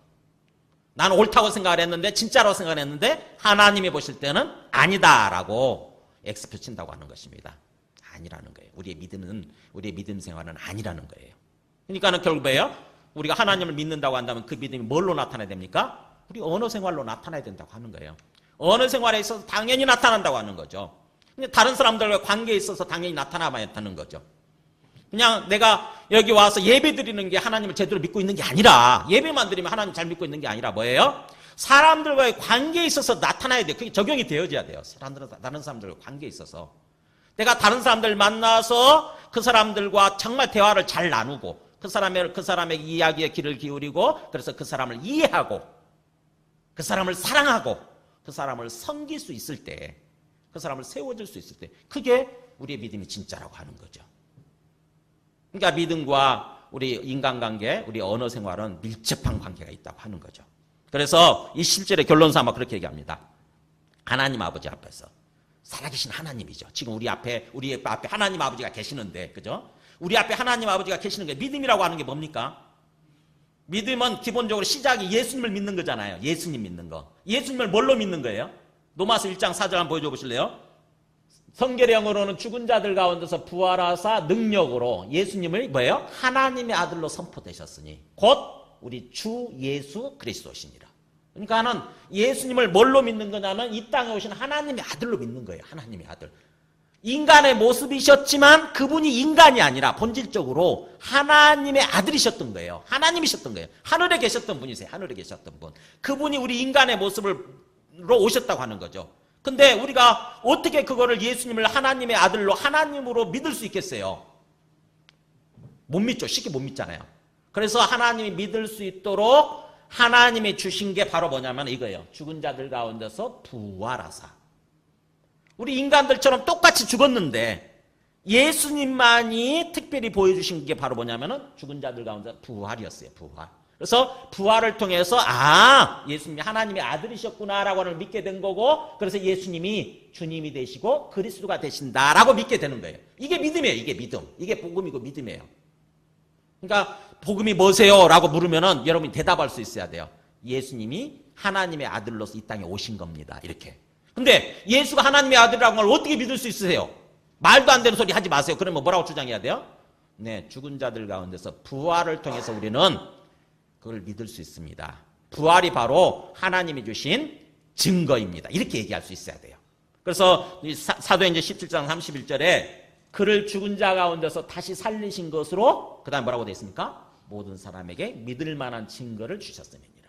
나는 옳다고 생각을 했는데 진짜라고 생각을 했는데 하나님이 보실 때는 아니다라고 X표 친다고 하는 것입니다. 아니라는 거예요. 우리의 믿음 생활은 아니라는 거예요. 그러니까는 결국 뭐예요? 우리가 하나님을 믿는다고 한다면 그 믿음이 뭘로 나타나야 됩니까? 우리 언어 생활로 나타나야 된다고 하는 거예요. 언어 생활에 있어서 당연히 나타난다고 하는 거죠. 근데 다른 사람들과 관계에 있어서 당연히 나타나봐야 하는 거죠. 그냥 내가 여기 와서 예배 드리는 게 하나님을 제대로 믿고 있는 게 아니라 예배만 드리면 하나님 잘 믿고 있는 게 아니라 뭐예요? 사람들과의 관계에 있어서 나타나야 돼요. 그게 적용이 되어져야 돼요. 다른 사람들과 관계에 있어서. 내가 다른 사람들 만나서 그 사람들과 정말 대화를 잘 나누고 그 사람의 이야기에 귀를 기울이고 그래서 그 사람을 이해하고 그 사람을 사랑하고 그 사람을 섬길 수 있을 때 그 사람을 세워줄 수 있을 때 그게 우리의 믿음이 진짜라고 하는 거죠. 그러니까 믿음과 우리 인간관계, 우리 언어 생활은 밀접한 관계가 있다고 하는 거죠. 그래서 이 실제의 결론 삼아 그렇게 얘기합니다. 하나님 아버지 앞에서 살아계신 하나님이죠. 지금 우리 앞에 하나님 아버지가 계시는데, 그죠? 우리 앞에 하나님 아버지가 계시는 게 믿음이라고 하는 게 뭡니까? 믿음은 기본적으로 시작이 예수님을 믿는 거잖아요. 예수님 믿는 거. 예수님을 뭘로 믿는 거예요? 로마서 1장 4절 한번 보여줘 보실래요? 성계령으로는 죽은 자들 가운데서 부활하사 능력으로 예수님을 뭐예요? 하나님의 아들로 선포되셨으니 곧 우리 주 예수 그리스도시니라. 그러니까는 예수님을 뭘로 믿는 거냐면 이 땅에 오신 하나님의 아들로 믿는 거예요. 하나님의 아들. 인간의 모습이셨지만 그분이 인간이 아니라 본질적으로 하나님의 아들이셨던 거예요. 하나님이셨던 거예요. 하늘에 계셨던 분이세요. 하늘에 계셨던 분. 그분이 우리 인간의 모습으로 오셨다고 하는 거죠. 근데 우리가 어떻게 그거를 예수님을 하나님의 아들로 하나님으로 믿을 수 있겠어요? 못 믿죠. 쉽게 못 믿잖아요. 그래서 하나님이 믿을 수 있도록 하나님이 주신 게 바로 뭐냐면 이거예요. 죽은 자들 가운데서 부활하사. 우리 인간들처럼 똑같이 죽었는데 예수님만이 특별히 보여주신 게 바로 뭐냐면은 죽은 자들 가운데 부활이었어요. 부활. 그래서 부활을 통해서 예수님이 하나님의 아들이셨구나라고 하는 걸 믿게 된 거고 그래서 예수님이 주님이 되시고 그리스도가 되신다라고 믿게 되는 거예요. 이게 믿음이에요. 이게 믿음. 이게 복음이고 믿음이에요. 그러니까 복음이 뭐세요? 라고 물으면은 여러분이 대답할 수 있어야 돼요. 예수님이 하나님의 아들로서 이 땅에 오신 겁니다. 이렇게. 근데 예수가 하나님의 아들이라는 걸 어떻게 믿을 수 있으세요? 말도 안 되는 소리 하지 마세요. 그러면 뭐라고 주장해야 돼요? 네, 죽은 자들 가운데서 부활을 통해서 우리는 그걸 믿을 수 있습니다. 부활이 바로 하나님이 주신 증거입니다. 이렇게 얘기할 수 있어야 돼요. 그래서 사도행전 17장 31절에 그를 죽은 자 가운데서 다시 살리신 것으로 그 다음 뭐라고 되어 있습니까? 모든 사람에게 믿을 만한 증거를 주셨음이니라.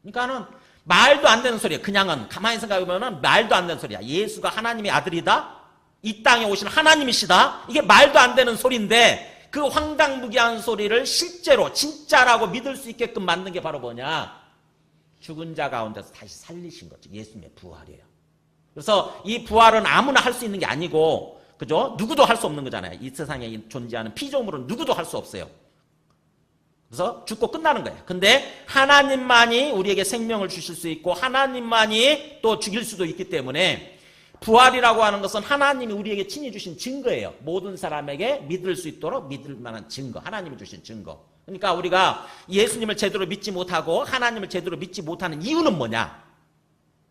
그러니까는 말도 안 되는 소리예요. 그냥은 가만히 생각해보면 말도 안 되는 소리야. 예수가 하나님의 아들이다? 이 땅에 오신 하나님이시다? 이게 말도 안 되는 소리인데 그 황당무계한 소리를 실제로 진짜라고 믿을 수 있게끔 만든 게 바로 뭐냐? 죽은 자 가운데서 다시 살리신 거죠. 예수님의 부활이에요. 그래서 이 부활은 아무나 할 수 있는 게 아니고 그죠? 누구도 할 수 없는 거잖아요. 이 세상에 존재하는 피조물은 누구도 할 수 없어요. 그래서 죽고 끝나는 거예요. 근데 하나님만이 우리에게 생명을 주실 수 있고 하나님만이 또 죽일 수도 있기 때문에 부활이라고 하는 것은 하나님이 우리에게 친히 주신 증거예요. 모든 사람에게 믿을 수 있도록 믿을 만한 증거. 하나님이 주신 증거. 그러니까 우리가 예수님을 제대로 믿지 못하고 하나님을 제대로 믿지 못하는 이유는 뭐냐?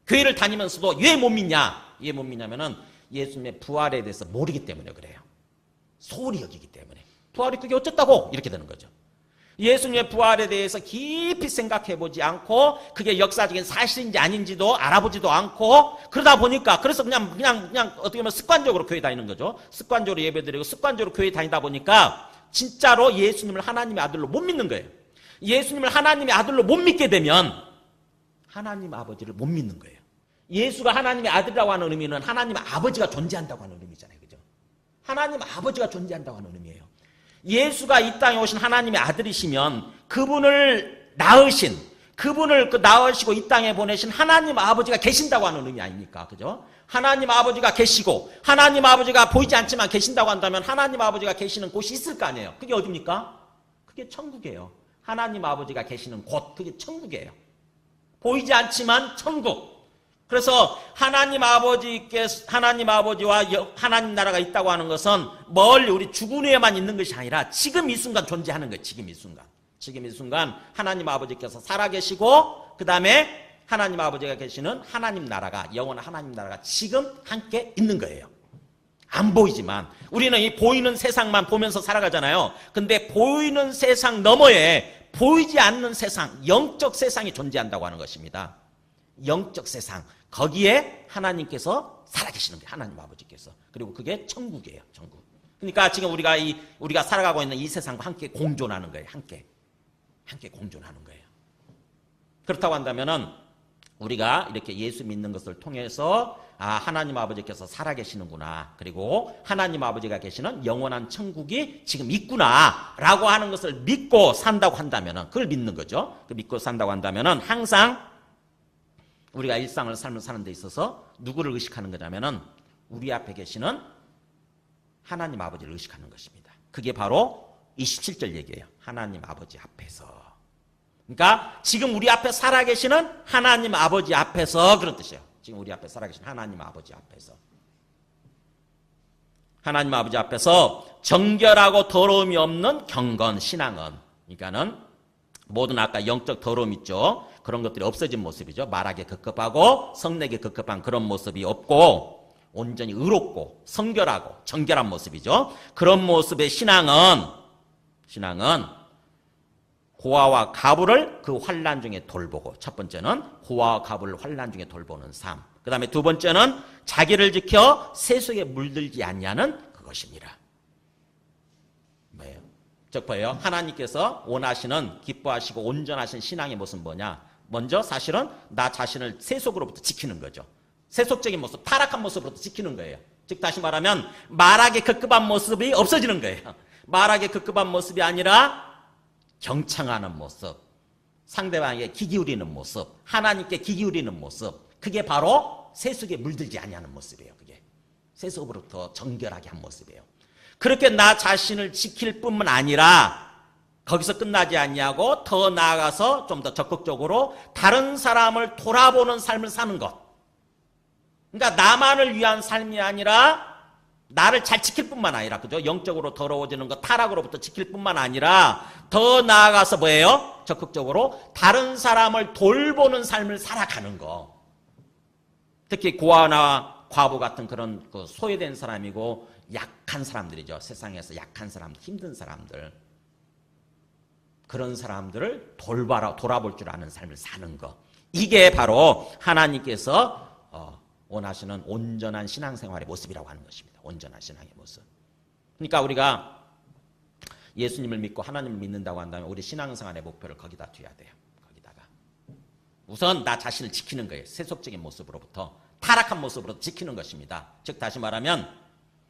교회를 다니면서도 왜 못 믿냐? 왜 못 믿냐면은 예수님의 부활에 대해서 모르기 때문에 그래요. 소홀히 여기기 때문에. 부활이 그게 어쨌다고? 이렇게 되는 거죠. 예수님의 부활에 대해서 깊이 생각해 보지 않고 그게 역사적인 사실인지 아닌지도 알아보지도 않고 그러다 보니까 그래서 그냥 어떻게 보면 습관적으로 교회 다니는 거죠. 습관적으로 예배드리고 습관적으로 교회 다니다 보니까 진짜로 예수님을 하나님의 아들로 못 믿는 거예요. 예수님을 하나님의 아들로 못 믿게 되면 하나님 아버지를 못 믿는 거예요. 예수가 하나님의 아들이라고 하는 의미는 하나님 아버지가 존재한다고 하는 의미잖아요. 그죠? 하나님 아버지가 존재한다고 하는 의미예요. 예수가 이 땅에 오신 하나님의 아들이시면 그분을 낳으신, 그분을 낳으시고 이 땅에 보내신 하나님 아버지가 계신다고 하는 의미 아닙니까? 그죠? 하나님 아버지가 계시고 하나님 아버지가 보이지 않지만 계신다고 한다면 하나님 아버지가 계시는 곳이 있을 거 아니에요. 그게 어디입니까? 그게 천국이에요. 하나님 아버지가 계시는 곳, 그게 천국이에요. 보이지 않지만 천국. 그래서 하나님 아버지와 하나님 나라가 있다고 하는 것은 멀리 우리 죽은 후에만 있는 것이 아니라 지금 이 순간 존재하는 거예요. 지금 이 순간 하나님 아버지께서 살아계시고 그 다음에 하나님 아버지가 계시는 하나님 나라가, 영원한 하나님 나라가 지금 함께 있는 거예요. 안 보이지만 우리는 이 보이는 세상만 보면서 살아가잖아요. 근데 보이는 세상 너머에 보이지 않는 세상, 영적 세상이 존재한다고 하는 것입니다. 영적 세상, 거기에 하나님께서 살아계시는 거예요. 하나님 아버지께서. 그리고 그게 천국이에요. 천국. 그러니까 지금 우리가 살아가고 있는 이 세상과 함께 공존하는 거예요. 함께 공존하는 거예요. 그렇다고 한다면은 우리가 이렇게 예수 믿는 것을 통해서 하나님 아버지께서 살아계시는구나. 그리고 하나님 아버지가 계시는 영원한 천국이 지금 있구나라고 하는 것을 믿고 산다고 한다면은, 그걸 믿는 거죠. 그 믿고 산다고 한다면은 항상 우리가 일상을 삶을 사는 데 있어서 누구를 의식하는 거냐면은 우리 앞에 계시는 하나님 아버지를 의식하는 것입니다. 그게 바로 27절 얘기예요. 하나님 아버지 앞에서. 그러니까 지금 우리 앞에 살아계시는 하나님 아버지 앞에서, 그런 뜻이에요. 지금 우리 앞에 살아계신 하나님 아버지 앞에서. 하나님 아버지 앞에서 정결하고 더러움이 없는 경건 신앙은, 그러니까는 모든 아까 영적 더러움 있죠. 그런 것들이 없어진 모습이죠. 말하기에 급급하고 성내기에 급급한 그런 모습이 없고 온전히 의롭고 성결하고 정결한 모습이죠. 그런 모습의 신앙은 고아와 가부를 그 환난 중에 돌보고, 첫 번째는 고아와 가부를 환난 중에 돌보는 삶. 그 다음에 두 번째는 자기를 지켜 세속에 물들지 않냐는 그것입니다. 뭐예요? 즉 뭐예요? 하나님께서 원하시는 기뻐하시고 온전하신 신앙의 모습은 뭐냐? 먼저 사실은 나 자신을 세속으로부터 지키는 거죠. 세속적인 모습, 타락한 모습으로부터 지키는 거예요. 즉 다시 말하면 말하기에 급급한 모습이 없어지는 거예요. 말하기에 급급한 모습이 아니라 경청하는 모습, 상대방에게 귀 기울이는 모습, 하나님께 귀 기울이는 모습, 그게 바로 세속에 물들지 아니하는 모습이에요. 그게 세속으로부터 정결하게 한 모습이에요. 그렇게 나 자신을 지킬 뿐만 아니라 거기서 끝나지 않냐고 더 나아가서 좀 더 적극적으로 다른 사람을 돌아보는 삶을 사는 것. 그러니까 나만을 위한 삶이 아니라 나를 잘 지킬 뿐만 아니라, 그죠? 영적으로 더러워지는 것, 타락으로부터 지킬 뿐만 아니라 더 나아가서 뭐예요? 적극적으로 다른 사람을 돌보는 삶을 살아가는 거. 특히 고아나 과부 같은 그런 그 소외된 사람이고 약한 사람들이죠. 세상에서 약한 사람들, 힘든 사람들. 그런 사람들을 돌아볼 줄 아는 삶을 사는 거. 이게 바로 하나님께서 원하시는 온전한 신앙생활의 모습이라고 하는 것입니다. 온전한 신앙의 모습. 그러니까 우리가 예수님을 믿고 하나님을 믿는다고 한다면 우리 신앙생활의 목표를 거기다 둬야 돼요. 거기다가. 우선 나 자신을 지키는 거예요. 세속적인 모습으로부터, 타락한 모습으로부터 지키는 것입니다. 즉 다시 말하면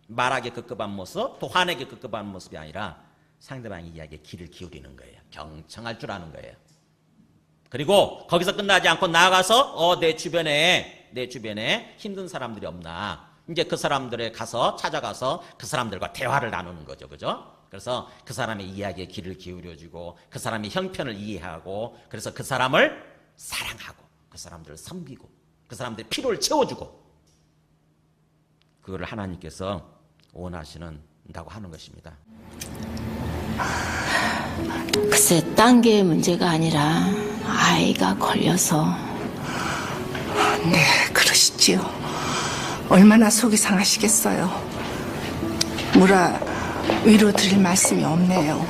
말하기에 급급한 모습, 또 화내기에 급급한 모습이 아니라 상대방의 이야기에 귀를 기울이는 거예요. 경청할 줄 아는 거예요. 그리고 거기서 끝나지 않고 나아가서 내 주변에 힘든 사람들이 없나, 이제 그 사람들에 가서 찾아가서 그 사람들과 대화를 나누는 거죠. 그죠? 그래서 그 사람의 이야기에 귀를 기울여주고 그 사람의 형편을 이해하고, 그래서 그 사람을 사랑하고 그 사람들을 섬기고 그 사람들의 필요를 채워주고, 그거를 하나님께서 원하시는다고 하는 것입니다. 글쎄, 딴 게 문제가 아니라 아이가 걸려서. 네, 그러시지요. 얼마나 속이 상하시겠어요. 무라 위로 드릴 말씀이 없네요.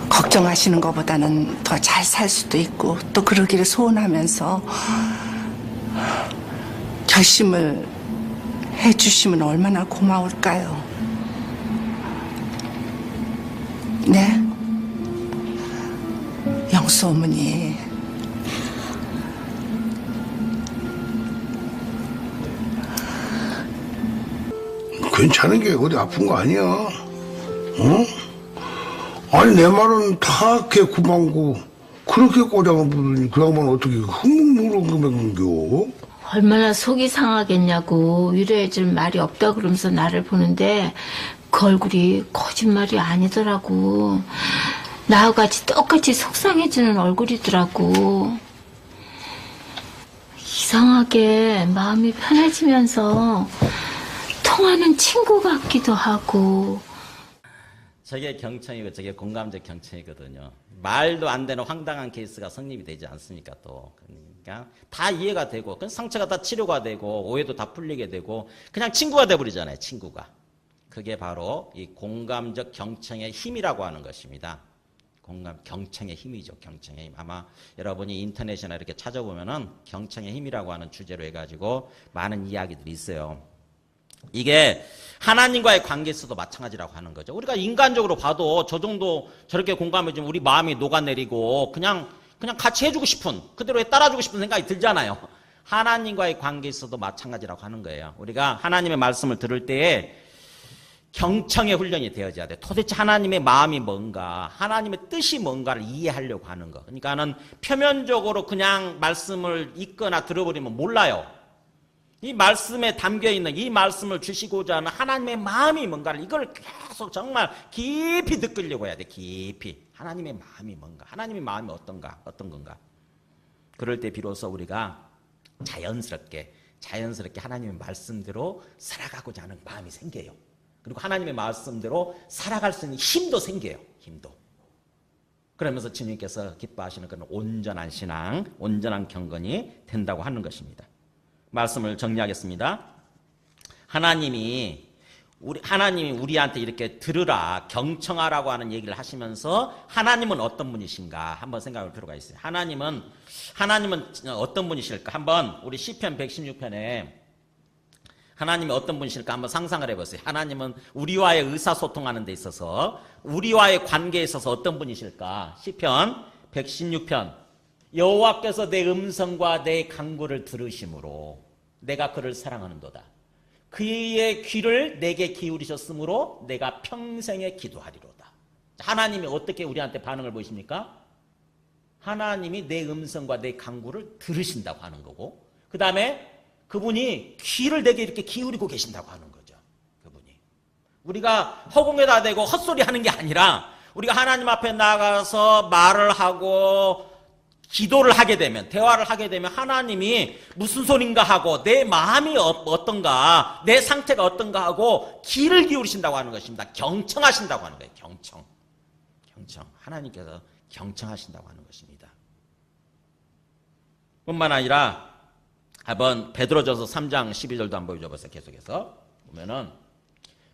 걱정하시는 것보다는 더 잘 살 수도 있고 또 그러기를 소원하면서 결심을 해주시면 얼마나 고마울까요? 네? 영수 어머니, 괜찮은 게 어디 아픈 거 아니야. 어? 아니 내 말은 다 개구방고 그렇게 꼬장을 부르니 그 양반 어떻게 흥흥무릉금행겨? 얼마나 속이 상하겠냐고 위로해줄 말이 없다 그러면서 나를 보는데 그 얼굴이 거짓말이 아니더라고. 나와 같이 똑같이 속상해지는 얼굴이더라고. 이상하게 마음이 편해지면서 통하는 친구 같기도 하고. 저게 경청이고 저게 공감적 경청이거든요. 말도 안 되는 황당한 케이스가 성립이 되지 않습니까 또. 그러니까 다 이해가 되고 상처가 다 치료가 되고 오해도 다 풀리게 되고 그냥 친구가 돼버리잖아요. 친구가. 그게 바로 이 공감적 경청의 힘이라고 하는 것입니다. 경청의 힘이죠. 경청의 힘. 아마 여러분이 인터넷이나 이렇게 찾아보면은 경청의 힘이라고 하는 주제로 해가지고 많은 이야기들이 있어요. 이게 하나님과의 관계에서도 마찬가지라고 하는 거죠. 우리가 인간적으로 봐도 저 정도 저렇게 공감해주면 우리 마음이 녹아내리고 그냥 같이 해주고 싶은, 그대로 따라주고 싶은 생각이 들잖아요. 하나님과의 관계에서도 마찬가지라고 하는 거예요. 우리가 하나님의 말씀을 들을 때에 경청의 훈련이 되어져야 돼. 도대체 하나님의 마음이 뭔가, 하나님의 뜻이 뭔가를 이해하려고 하는 거. 그러니까는 표면적으로 그냥 말씀을 읽거나 들어버리면 몰라요. 이 말씀에 담겨있는 이 말씀을 주시고자 하는 하나님의 마음이 뭔가를 이걸 계속 정말 깊이 느끼려고 해야 돼. 깊이. 하나님의 마음이 뭔가, 하나님의 마음이 어떤 건가. 그럴 때 비로소 우리가 자연스럽게 하나님의 말씀대로 살아가고자 하는 마음이 생겨요. 그리고 하나님의 말씀대로 살아갈 수 있는 힘도 생겨요. 힘도. 그러면서 주님께서 기뻐하시는 그런 온전한 신앙, 온전한 경건이 된다고 하는 것입니다. 말씀을 정리하겠습니다. 하나님이 우리한테 이렇게 들으라, 경청하라고 하는 얘기를 하시면서 하나님은 어떤 분이신가 한번 생각할 필요가 있어요. 하나님은 어떤 분이실까? 한번 우리 시편 116편에 하나님이 어떤 분이실까 한번 상상을 해보세요. 하나님은 우리와의 의사소통하는 데 있어서, 우리와의 관계에 있어서 어떤 분이실까? 시편 116편. 여호와께서 내 음성과 내 간구를 들으심으로 내가 그를 사랑하는도다. 그의 귀를 내게 기울이셨으므로 내가 평생에 기도하리로다. 하나님이 어떻게 우리한테 반응을 보이십니까? 하나님이 내 음성과 내 간구를 들으신다고 하는 거고, 그 다음에 그분이 귀를 내게 이렇게 기울이고 계신다고 하는 거죠. 그분이. 우리가 허공에다 대고 헛소리 하는 게 아니라 우리가 하나님 앞에 나가서 말을 하고 기도를 하게 되면, 대화를 하게 되면 하나님이 무슨 소린가 하고 내 마음이 어떤가, 내 상태가 어떤가 하고 귀를 기울이신다고 하는 것입니다. 경청하신다고 하는 거예요. 경청. 하나님께서 경청하신다고 하는 것입니다. 뿐만 아니라 한번 베드로전서 3장 12절도 한번 읽어보세요. 계속해서 보면은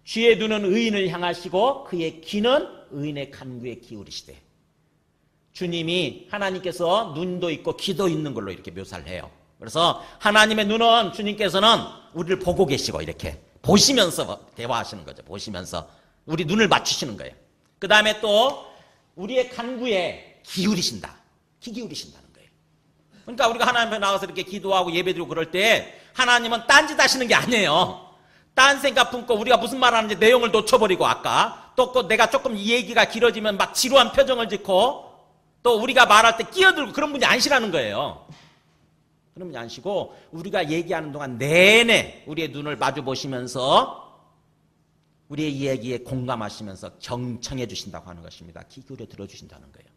주의 눈은 의인을 향하시고 그의 귀는 의인의 간구에 기울이시되. 주님이, 하나님께서 눈도 있고 귀도 있는 걸로 이렇게 묘사를 해요. 그래서 하나님의 눈은, 주님께서는 우리를 보고 계시고 이렇게 보시면서 대화하시는 거죠. 보시면서 우리 눈을 맞추시는 거예요. 그 다음에 또 우리의 간구에 기울이신다. 귀 기울이신다는 거예요. 그러니까 우리가 하나님 앞에 나가서 이렇게 기도하고 예배드리고 그럴 때 하나님은 딴짓 하시는 게 아니에요. 딴 생각 품고 우리가 무슨 말 하는지 내용을 놓쳐버리고, 아까 또 내가 조금 이 얘기가 길어지면 막 지루한 표정을 짓고 또 우리가 말할 때 끼어들고 그런 분이 아니시라는 거예요. 그런 분이 아니시고 우리가 얘기하는 동안 내내 우리의 눈을 마주 보시면서 우리의 이야기에 공감하시면서 경청해 주신다고 하는 것입니다. 귀 기울여 들어주신다는 거예요.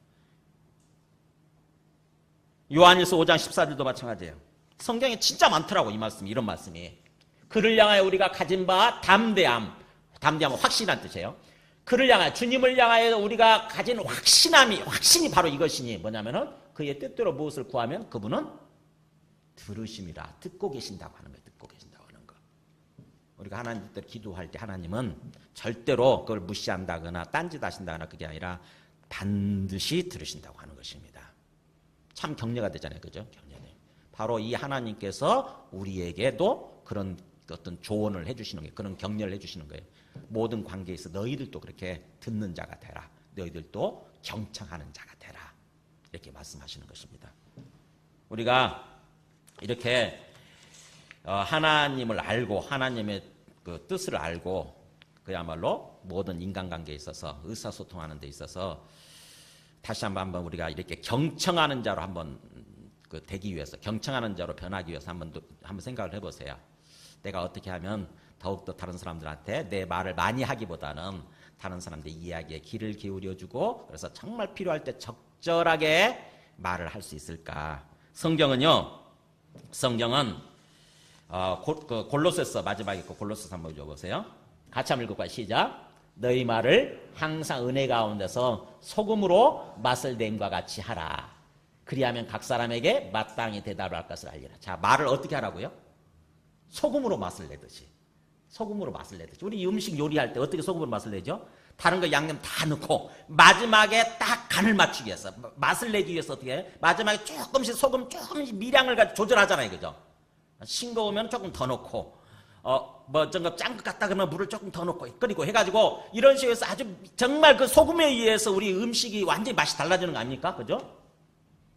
요한일서 5장 14절도 마찬가지예요. 성경에 진짜 많더라고 이 말씀이, 이런 말씀이. 그를 향하여 우리가 가진 바 담대함은 확신한 뜻이에요. 그를 향하여, 주님을 향하여 우리가 가진 확신이 바로 이것이니 뭐냐면은 그의 뜻대로 무엇을 구하면 그분은 들으심이라, 듣고 계신다고 하는 거예요. 듣고 계신다고 하는 거. 우리가 하나님 뜻대로 기도할 때 하나님은 절대로 그걸 무시한다거나 딴짓하신다거나 그게 아니라 반드시 들으신다고 하는 것입니다. 참 격려가 되잖아요. 그죠? 격려네. 바로 이 하나님께서 우리에게도 그런 어떤 조언을 해주시는 거예요. 그런 격려를 해주시는 거예요. 모든 관계에서 너희들도 그렇게 듣는 자가 되라. 너희들도 경청하는 자가 되라. 이렇게 말씀하시는 것입니다. 우리가 이렇게 하나님을 알고 하나님의 그 뜻을 알고 그야말로 모든 인간관계에 있어서 의사소통하는 데 있어서 다시 한번 우리가 이렇게 경청하는 자로 한번 그 되기 위해서 경청하는 자로 변하기 위해서 한번 생각을 해보세요. 내가 어떻게 하면 더욱더 다른 사람들한테 내 말을 많이 하기보다는 다른 사람들 이야기에 귀를 기울여주고 그래서 정말 필요할 때 적절하게 말을 할 수 있을까? 성경은 골로새서 마지막에 거 골로새서 한번 읽어보세요. 같이 한번 읽어봐요. 시작. 너희 말을 항상 은혜 가운데서 소금으로 맛을 낸과 같이 하라. 그리하면 각 사람에게 마땅히 대답할 것을 알리라. 자, 말을 어떻게 하라고요? 소금으로 맛을 내듯이. 소금으로 맛을 내듯이. 우리 음식 요리할 때 어떻게 소금으로 맛을 내죠? 다른 거 양념 다 넣고 마지막에 딱 간을 맞추기 위해서 맛을 내기 위해서 어떻게 해? 마지막에 조금씩 소금 조금씩 미량을 가지고 조절하잖아요. 그죠? 싱거우면 조금 더 넣고 짠 것 같다 그러면 물을 조금 더 넣고 끓이고 해가지고 이런 식으로 해서 아주 정말 그 소금에 의해서 우리 음식이 완전히 맛이 달라지는 거 아닙니까? 그죠?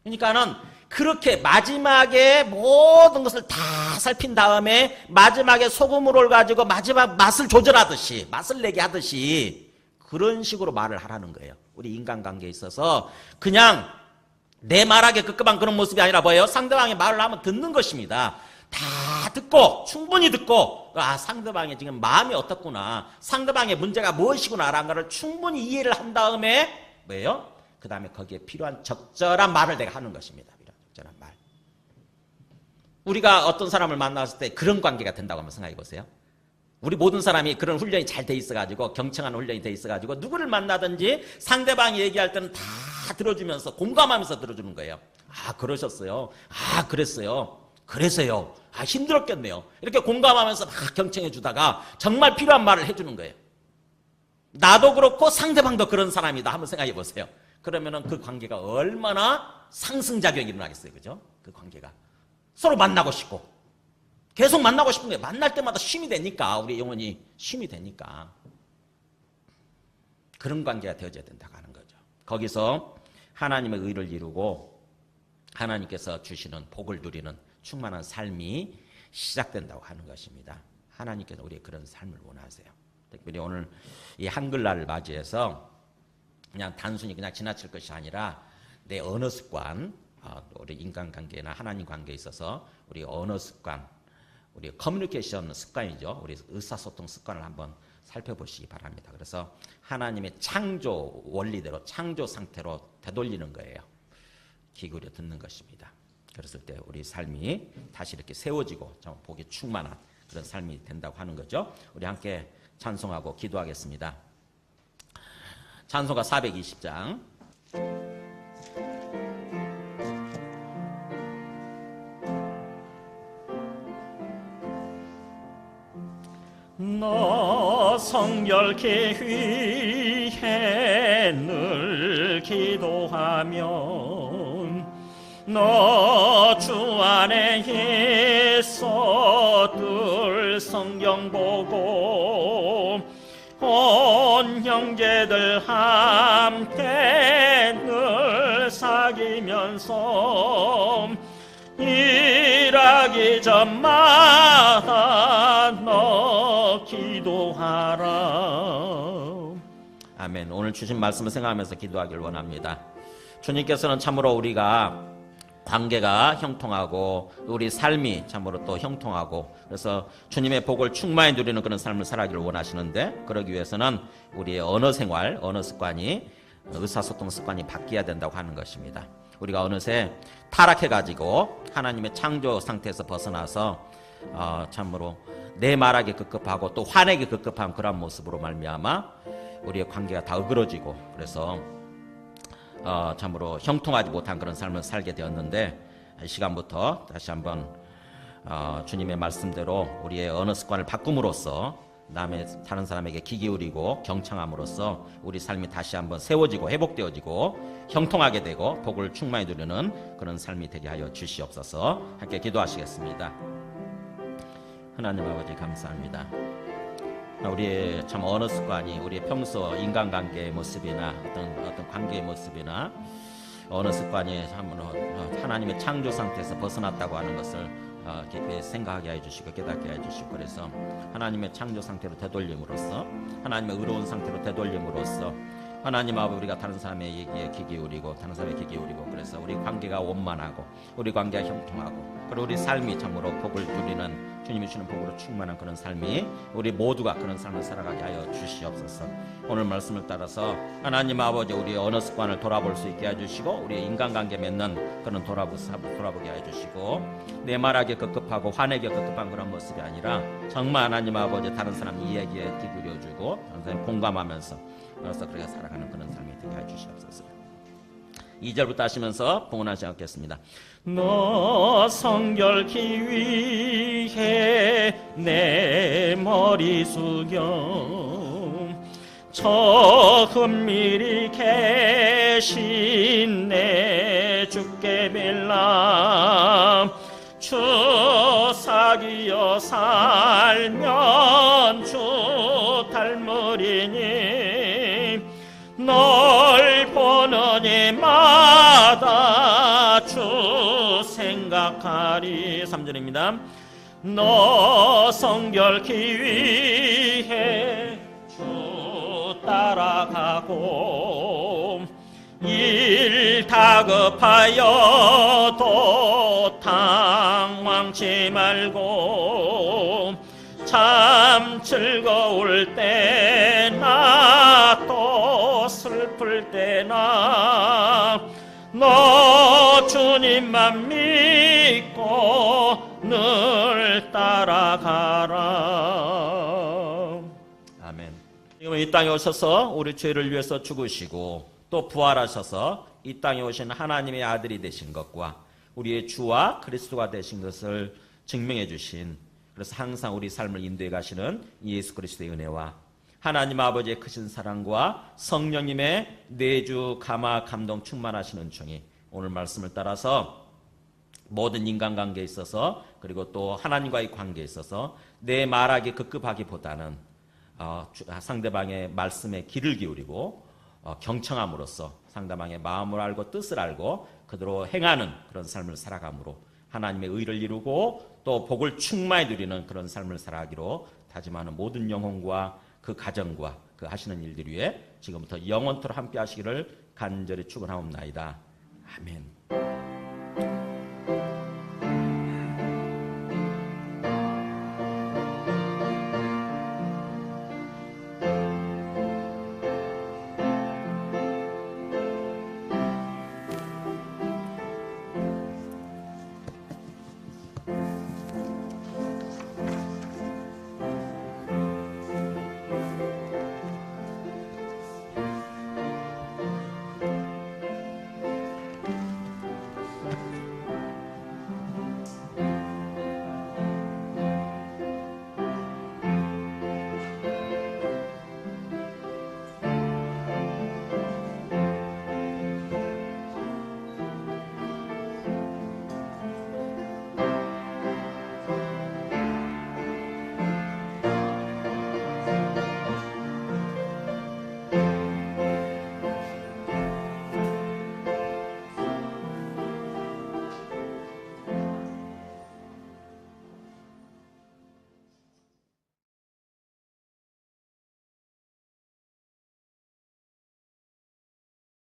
그러니까는 그렇게 마지막에 모든 것을 다 살핀 다음에 마지막에 소금으로 가지고 마지막 맛을 조절하듯이 맛을 내게 하듯이 그런 식으로 말을 하라는 거예요. 우리 인간관계에 있어서 그냥 내 말하게 급급한 그런 모습이 아니라 뭐예요? 상대방의 말을 하면 듣는 것입니다. 다 듣고 충분히 듣고 상대방의 지금 마음이 어떻구나 상대방의 문제가 무엇이구나라는 것을 충분히 이해를 한 다음에 뭐예요? 그 다음에 거기에 필요한 적절한 말을 내가 하는 것입니다. 적절한 말. 우리가 어떤 사람을 만났을 때 그런 관계가 된다고 한번 생각해 보세요. 우리 모든 사람이 그런 훈련이 잘 돼 있어가지고 경청하는 훈련이 돼 있어가지고 누구를 만나든지 상대방이 얘기할 때는 다 들어주면서 공감하면서 들어주는 거예요. 아 그러셨어요. 아 그랬어요. 그래서요. 아 힘들었겠네요. 이렇게 공감하면서 막 경청해 주다가 정말 필요한 말을 해주는 거예요. 나도 그렇고 상대방도 그런 사람이다 한번 생각해 보세요. 그러면은 그 관계가 얼마나 상승작용이 일어나겠어요. 그죠? 그 관계가 서로 만나고 싶고 계속 만나고 싶은 거예요. 만날 때마다 쉼이 되니까 우리 영혼이 쉼이 되니까 그런 관계가 되어져야 된다고 하는 거죠. 거기서 하나님의 의를 이루고 하나님께서 주시는 복을 누리는 충만한 삶이 시작된다고 하는 것입니다. 하나님께서 우리의 그런 삶을 원하세요. 특별히 오늘 이 한글날을 맞이해서 그냥 단순히 그냥 지나칠 것이 아니라 내 언어 습관, 우리 인간관계나 하나님 관계에 있어서 우리 언어 습관, 우리 커뮤니케이션 습관이죠. 우리 의사소통 습관을 한번 살펴보시기 바랍니다. 그래서 하나님의 창조 원리대로 창조 상태로 되돌리는 거예요. 기울여 듣는 것입니다. 그랬을 때 우리 삶이 다시 이렇게 세워지고 좀 복이 충만한 그런 삶이 된다고 하는 거죠. 우리 함께 찬송하고 기도하겠습니다. 찬송가 420장. 너 성결케 위해 늘 기도하면 너 주 안에 있어 늘 성경 보고 온 형제들 함께 늘 사귀면서 일하기 전마다 너 기도하라. 아멘. 오늘 주신 말씀을 생각하면서 기도하길 원합니다. 주님께서는 참으로 우리가 관계가 형통하고 우리 삶이 참으로 또 형통하고 그래서 주님의 복을 충만히 누리는 그런 삶을 살아가기를 원하시는데 그러기 위해서는 우리의 언어 생활, 언어 습관이 의사소통 습관이 바뀌어야 된다고 하는 것입니다. 우리가 어느새 타락해가지고 하나님의 창조 상태에서 벗어나서 참으로 내 말하기 급급하고 또 화내기 급급한 그런 모습으로 말미암아 우리의 관계가 다 어그러지고 그래서 참으로 형통하지 못한 그런 삶을 살게 되었는데 이 시간부터 다시 한번 주님의 말씀대로 우리의 언어 습관을 바꿈으로써 다른 사람에게 귀 기울이고 경청함으로써 우리 삶이 다시 한번 세워지고 회복되어지고 형통하게 되고 복을 충만히 누리는 그런 삶이 되게 하여 주시옵소서. 함께 기도하시겠습니다. 하나님 아버지 감사합니다. 우리의 참 언어 습관이 우리의 평소 인간관계의 모습이나 어떤 관계의 모습이나 언어 습관이 하나님의 창조 상태에서 벗어났다고 하는 것을 깊이 생각하게 해주시고 깨닫게 해주시고, 그래서 하나님의 창조 상태로 되돌림으로써 하나님의 의로운 상태로 되돌림으로써 하나님 아버지 우리가 다른 사람의 얘기에 귀 기울이고 다른 사람의 귀 기울이고, 그래서 우리 관계가 원만하고 우리 관계가 형통하고 그리고 우리 삶이 참으로 복을 누리는 주님이 주시는 복으로 충만한 그런 삶이 우리 모두가 그런 삶을 살아가게 하여 주시옵소서. 오늘 말씀을 따라서 하나님 아버지 우리의 언어 습관을 돌아볼 수 있게 해주시고 우리의 인간관계 맺는 그런 돌아보게 해주시고 내 말하기에 급급하고 화내기에 급급한 그런 모습이 아니라 정말 하나님 아버지 다른 사람 이야기에 귀 기울여주고 다른 사람 공감하면서 그래서 그렇게 살아가는 그런 삶이 되게 해주시옵소서. 2절부터 하시면서 봉헌하시 않겠습니다. 너 성결케 위해 내 머리 숙여 저 은밀히 계신 내 주께 빌라 주 사귀어 살면 주 닮으리니 널 보는 이마다 주 생각하리. 3절입니다. 너 성결케 위해 주 따라가고 일 다급하여도 당황치 말고 참 즐거울 때나 또 슬플 때나 너 주님만 믿고 늘 따라가라. 아멘. 지금 이 땅에 오셔서 우리 죄를 위해서 죽으시고 또 부활하셔서 이 땅에 오신 하나님의 아들이 되신 것과 우리의 주와 그리스도가 되신 것을 증명해 주신, 그래서 항상 우리 삶을 인도해 가시는 예수 그리스도의 은혜와 하나님 아버지의 크신 사랑과 성령님의 내주 감화 감동 충만하시는 종이 오늘 말씀을 따라서 모든 인간관계에 있어서 그리고 또 하나님과의 관계에 있어서 내 말하기 급급하기보다는 상대방의 말씀에 귀를 기울이고 경청함으로써 상대방의 마음을 알고 뜻을 알고 그대로 행하는 그런 삶을 살아감으로 하나님의 의를 이루고 또 복을 충만히 누리는 그런 삶을 살아가기로 다짐하는 모든 영혼과 그 가정과 그 하시는 일들 위해 지금부터 영원토록 함께 하시기를 간절히 축원하옵나이다. 아멘.